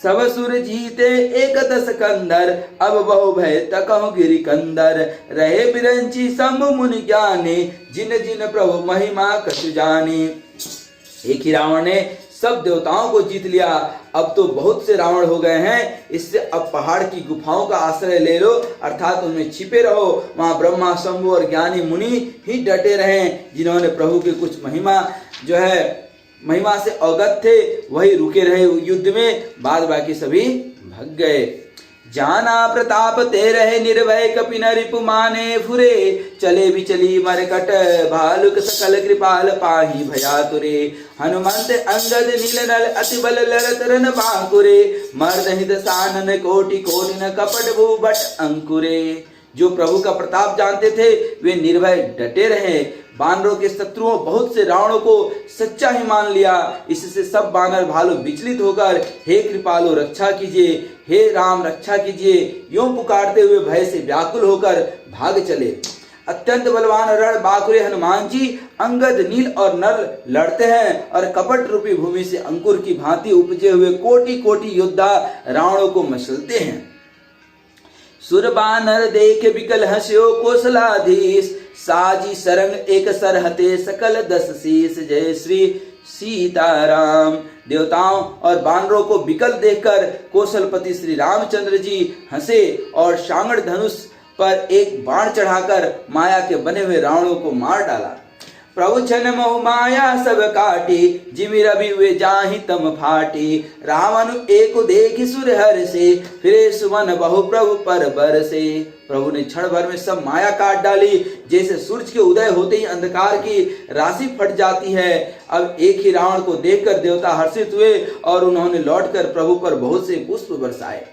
सब सुर जीते एक दस कंदर, अब बहु भय तकहु गिरि कंदर। रहे बिरंची शंभु मुनि ज्ञानी, जिन जिन प्रभु महिमा कछु जानी। एक ही रावण ने सब देवताओं को जीत लिया। अब तो बहुत से रावण हो गए हैं। इससे अब पहाड़ की गुफाओं का आश्रय ले लो, अर्थात उनमें छिपे रहो। वहां ब्रह्मा शंभु और ज्ञानी मुनि ही डटे रहे, जिन्होंने प्रभु की कुछ महिमा से अवगत थे, वही रुके रहे युद्ध में। बाद बाकी सभी भग गए। जाना प्रताप ते रहे निर्भय, कपि न रिपु माने फुरे। चले बिचली मरकट, भालुक सकल कृपाल पाही भयातुरे। हनुमंत अंगद नील नल, अति बल ललत रन बांकुरे। मर्द दसानन कोटि कोटि न, कपट भूभट अंकुरे। जो प्रभु का प्रताप जानते थे, वे निर्भय डटे रहे। बानरों के शत्रुओं बहुत से रावणों को सच्चा ही मान लिया। इससे सब बानर भालू विचलित होकर हे कृपालु रक्षा कीजिए, हे राम रक्षा कीजिए, यूं पुकारते हुए भय से व्याकुल होकर भाग चले। अत्यंत बलवान रण बांकुरे हनुमान जी अंगद नील और नल लड़ते हैं और कपट रूपी भूमि से अंकुर की भांति उपजे हुए कोटि कोटि योद्धा रावणों को मसलते हैं। सुर बानर देख बिकल हस्यो कौशलाधीश, साजी सरंग एक सरहते सकल दस शीस। जय श्री सीताराम। देवताओं और बानरों को विकल देखकर कौशलपति श्री रामचंद्र जी हंसे और सांगड़ धनुष पर एक बाण चढ़ाकर माया के बने हुए रावणों को मार डाला। प्रभु छन मोह माया सब काटी, जिमि रवि वे जाहि तम फाटी। रावण एक देखि सुर हर से, फिरे सुमन बहु प्रभु पर बरसे। प्रभु ने क्षण भर में सब माया काट डाली। जैसे सूरज के उदय होते ही अंधकार की राशि फट जाती है। अब एक ही रावण को देखकर देवता हर्षित हुए और उन्होंने लौटकर प्रभु पर बहुत से पुष्प बरसाए।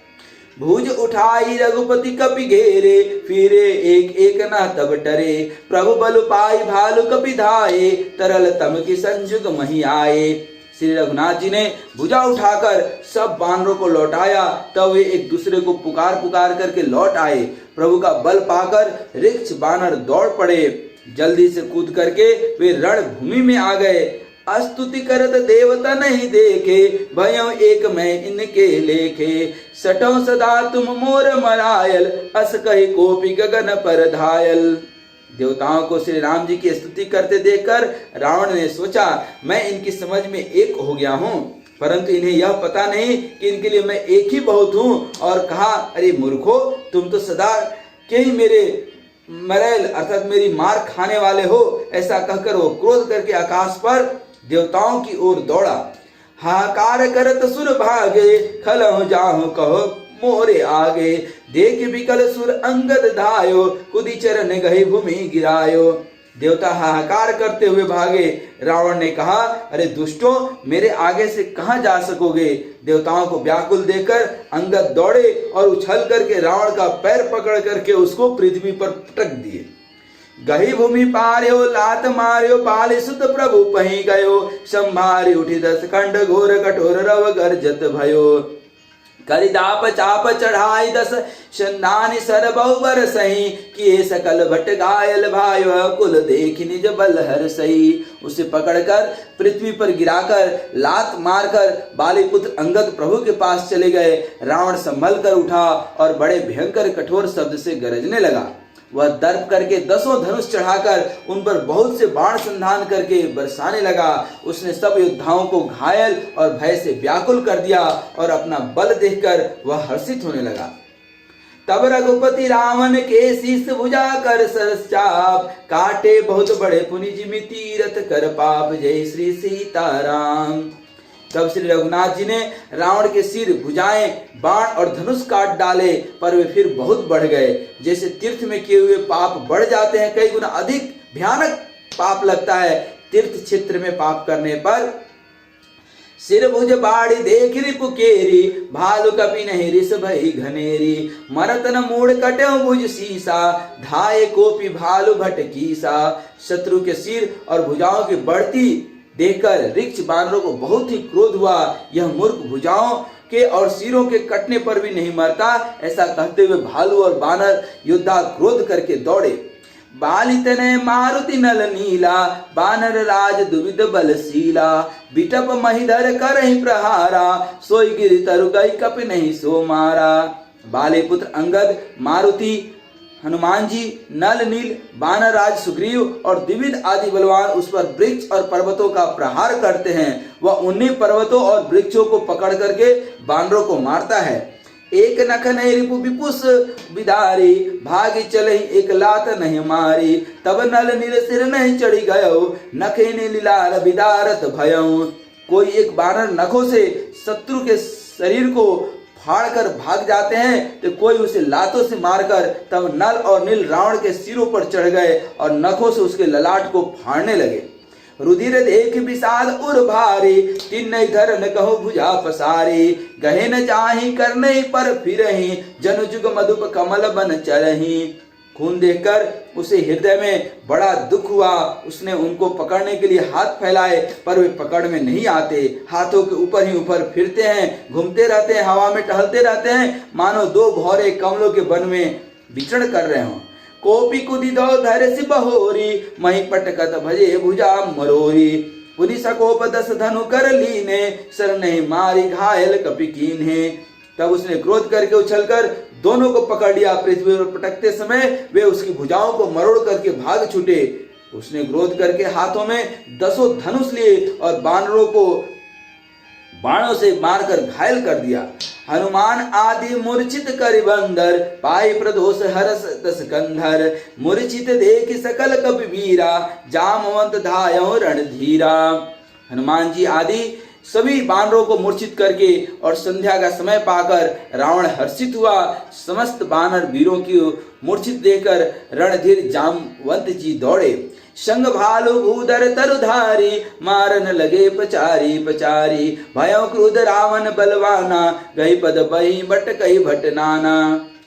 भुज उठाई रघुपति कपि घेरे, फिरे एक एक न तब डरे। प्रभु बल पाई भालु कपि धाये, तरल तम की संजुग मही आए। श्री रघुनाथ जी ने भुजा उठाकर सब बानरों को लौटाया। तब वे एक दूसरे को पुकार पुकार करके लौट आए। प्रभु का बल पाकर रिक्ष बानर दौड़ पड़े। जल्दी से कूद करके वे रणभूमि में आ गए। स्तुति करत देवता नहीं देखे, भयों एक मैं इनके लेखे। सटो सदा तुम मोर मरायल, अस कहि कोपि गगन पर धायल। देवताओं को श्री राम जी की स्तुति करते देखकर रावण ने सोचा, मैं इनकी समझ में एक हो गया हूँ, परंतु इन्हें यह पता नहीं कि इनके लिए मैं एक ही बहुत हूँ। और कहा, अरे मूर्खो, तुम तो सदा के ही मेरे मरैल अर्थात मेरी मार खाने वाले हो। ऐसा कहकर वो क्रोध करके आकाश पर देवताओं की ओर दौड़ा। हाहाकार करत सुर भागे, खलहु जाहु कहो मोरे आगे। देख बिकल सुर अंगद धायो, कुदी चरण गही भूमि गिरायो। देवता हाहाकार करते हुए भागे। रावण ने कहा, अरे दुष्टों, मेरे आगे से कहां जा सकोगे। देवताओं को व्याकुल देखकर अंगद दौड़े और उछल करके रावण का पैर पकड़ करके उसको पृथ्वी पर पटक दिए। गही भूमि पार्यो, लात मार्यो, बाली सुत प्रभु पही गयो। संभारी उठी 10 खंड, घोर कठोर रव गर्जत भयो। करिदाप चाप चढ़ाई 10 संदानी सर बहुबर सही। किए सकल भट घायल भायो, कुल देख निज बल हर सही। उसे पकड़कर पृथ्वी पर गिराकर लात मारकर बालीपुत्र अंगद प्रभु के पास चले गए। रावण संभल कर उठा और बड़े भयंकर कठोर शब्द से गरजने लगा। वह दर्प करके 10 धनुष चढ़ाकर उन पर बहुत से बाण संधान करके बरसाने लगा। उसने सब योद्धाओं को घायल और भय से व्याकुल कर दिया और अपना बल देखकर वह हर्षित होने लगा। तब रघुपति रावण के शीस भुजा कर सरस चाप। काटे बहुत बड़े पुनि जिमि तीरथ कर पाप। जय श्री सीताराम। तब श्री रघुनाथ जी ने रावण के सिर, भुजाएं, बाण और धनुष काट डाले, पर वे फिर बहुत बढ़ गए। जैसे तीर्थ में किए हुए पाप बढ़ जाते हैं, कई गुना अधिक भयानक पाप लगता है तीर्थ क्षेत्र में पाप करने पर। सिर भुज बाड़ी देख रिपु केरी, भालु कपि नहीं रिस भई घनेरी। मरत न मूड़ कट्यो भुज सीसा, धाये कोपि भालु भट कीसा। शत्रु के सिर और भुजाओं की बढ़ती देखकर रिक्ष बानरों को बहुत ही क्रोध हुआ। यह मूर्ख भुजाओं के और सिरों के कटने पर भी नहीं मरता। ऐसा कहते हुए भालू और बानर योद्धा क्रोध करके दौड़े। बालित ने मारुति नल नीला, बानर राज दुविध बलशीला। बिटप महिधर करहि प्रहारा, सोई गिरि तरु गई कपि नहीं सो मारा। बालीपुत्र अंगद, मारुति, हनुमान जी, नल नील, बानर राज सुग्रीव और द्विविध आदि बलवान उस पर वृक्ष और पर्वतों का प्रहार करते हैं। वह उन्हीं पर्वतों और वृक्षों को पकड़ करके बानरों को मारता है। एक नख नहीं रिपु विपुस बिदारी, भागी चले एक लात नहीं मारी। तब नल नील सिर नहीं चढ़ी गयो, नखे ने लीलार बिदारत भयो। कोई एक बानर नखों से शत्रु के शरीर को फाड़ कर भाग जाते हैं, तो कोई उसे लातों से मारकर तब नल और नील रावण के सिरों पर चढ़ गए और नखों से उसके ललाट को फाड़ने लगे। रुधिर देख विषाद उर भारी, तिन धर न कहो भुजा पसारी। गहे न चाही करने पर फिरही, जनु जुग मधुप कमल बन चरही। खून देखकर उसे हृदय में बड़ा दुख हुआ। उसने उनको पकड़ने के लिए हाथ फैलाए, पर वे पकड़ में नहीं आते। हाथों के ऊपर ही ऊपर फिरते हैं, घूमते रहते हैं, हवा में टहलते रहते हैं, मानो 2 भौरे कमलों के वन में विचरण कर रहे हों। कोपी कुदी दो धैर्य से बहोरी, मही पटकत भजे भुजा मरोरी। पुनि सकोप 10 धनु कर लीने, सर नहीं मारी घायल कपि कीन्हे। तब उसने क्रोध करके उछलकर दोनों को पकड़ लिया। पृथ्वी पर पटकते समय वे उसकी भुजाओं को मरोड़ करके भाग छूटे। उसने क्रोध करके हाथों में 10 धनुष लिए और बानरों को बाणों से मारकर घायल कर दिया। हनुमान आदि मूर्छित कर बंदर, पाई प्रदोष हरस 10 कंधर। मूर्छित देख सकल कपि वीरा, जामवंत धायो रणधीरा। हनुमान जी आदि सभी बानरों को मूर्छित करके और संध्या का समय पाकर रावण हर्षित हुआ। समस्त बानर वीरों की मूर्छित देखकर रणधीर जामवंत जी दौड़े। संग भालु भूधर तरुधारी, मारन लगे पचारी पचारी। भयो क्रोध रावण बलवाना, गई पद बही बट कही भट नाना।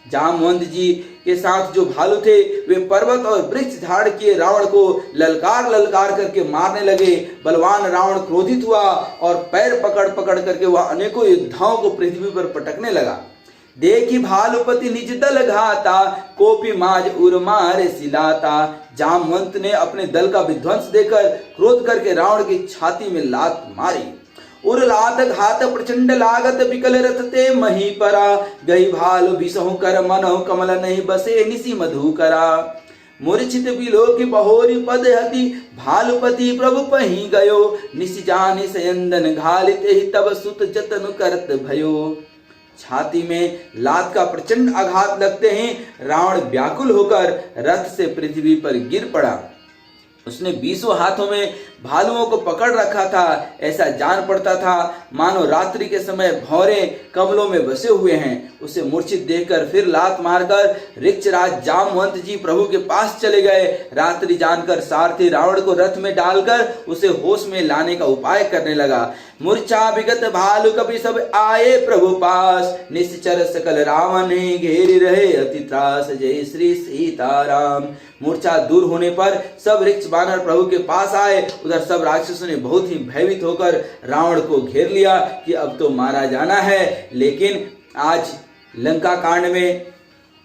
जामवंत जी के साथ जो भालू थे वे पर्वत और वृक्ष धाड़ किए रावण को ललकार ललकार करके मारने लगे। बलवान रावण क्रोधित हुआ और पैर पकड़ पकड़ करके वह अनेकों योद्धाओं को पृथ्वी पर पटकने लगा। देखी भालुपति निज दल घाता, कोपी माज उर मारे सिलाता। जामवंत ने अपने दल का विध्वंस देकर क्रोध करके रावण की छाती में लात मारी। उर लात घात प्रचंड लागत, विकल रथ ते मही परा। गई भालु बिसहु कर मनहु, कमल नहीं बसे निसी मधु करा। मूर्छित बिलोक बहोरी पद हति, भालुपति प्रभु पही गयो। निस जानि सयंदन घालित ही, तब सुत जतन करत भयो। छाती में लात का प्रचंड आघात लगते ही रावण व्याकुल होकर रथ से पृथ्वी पर गिर पड़ा। उसने 20 हाथों में भालुओं को पकड़ रखा था। ऐसा जान पड़ता था मानो रात्रि के समय भौरे कमलों में बसे हुए हैं। उसे मूर्छित देखकर फिर लात मारकर ऋक्षराज जामवंत जी प्रभु के पास चले गए। रात्रि जानकर सारथी रावण को रथ में डालकर उसे होश में लाने का उपाय करने लगा। मूर्छा विगत भालु कपि सब आए प्रभु पास, निश्चर सकल रावण घेरी रहे अति त्रास। जय श्री सीताराम। मूर्छा दूर होने पर सब ऋक्ष बानर प्रभु के पास आए। उधर सब राक्षसों ने बहुत ही भयभीत होकर रावण को घेर लिया कि अब तो मारा जाना है। लेकिन आज लंका कांड में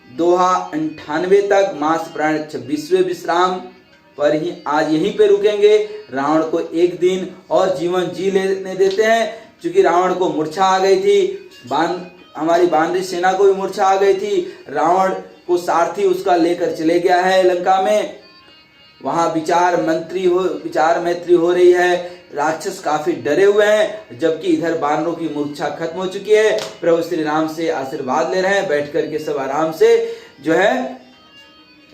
दोहा 98 तक, मास प्राण 26वें विश्राम पर ही आज यहीं पे रुकेंगे। रावण को एक दिन और जीवन जी लेने देते हैं, क्योंकि रावण को मूर्छा आ गई थी। हमारी बानरी सेना को भी मूर्छा आ गई थी। रावण को सारथी उसका लेकर चले गया है लंका में। वहां विचार मैत्री हो रही है। राक्षस काफी डरे हुए हैं, जबकि इधर बानरों की मूर्छा खत्म हो चुकी है। प्रभु श्री राम से आशीर्वाद ले रहे हैं, बैठ करके सब आराम से जो है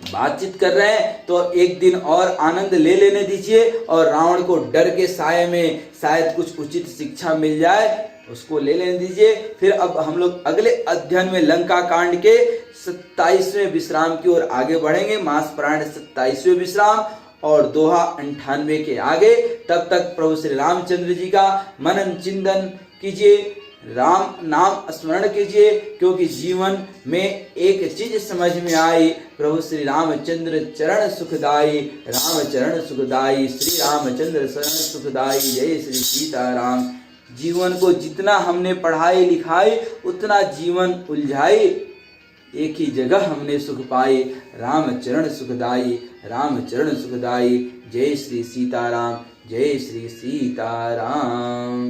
बातचीत कर रहे हैं। तो एक दिन और आनंद ले लेने दीजिए और रावण को डर के साये में शायद कुछ उचित शिक्षा मिल जाए, उसको ले लेने दीजिए। फिर अब हम लोग अगले अध्ययन में लंका कांड के 27वें विश्राम की ओर आगे बढ़ेंगे। मास प्राण 27वें विश्राम और दोहा 98 के आगे। तब तक प्रभु श्री रामचंद्र जी का मनन चिंतन कीजिए, राम नाम स्मरण कीजिए, क्योंकि जीवन में एक चीज समझ में आई, प्रभु श्री रामचंद्र चरण सुखदाई, राम चरण सुखदाई, श्री रामचंद्र शरण सुखदाई। जय श्री सीताराम। जीवन को जितना हमने पढ़ाई लिखाई उतना जीवन उलझाई, एक ही जगह हमने सुख पाई, राम चरण सुखदाई, राम चरण सुखदाई। जय श्री सीताराम, जय श्री सीताराम।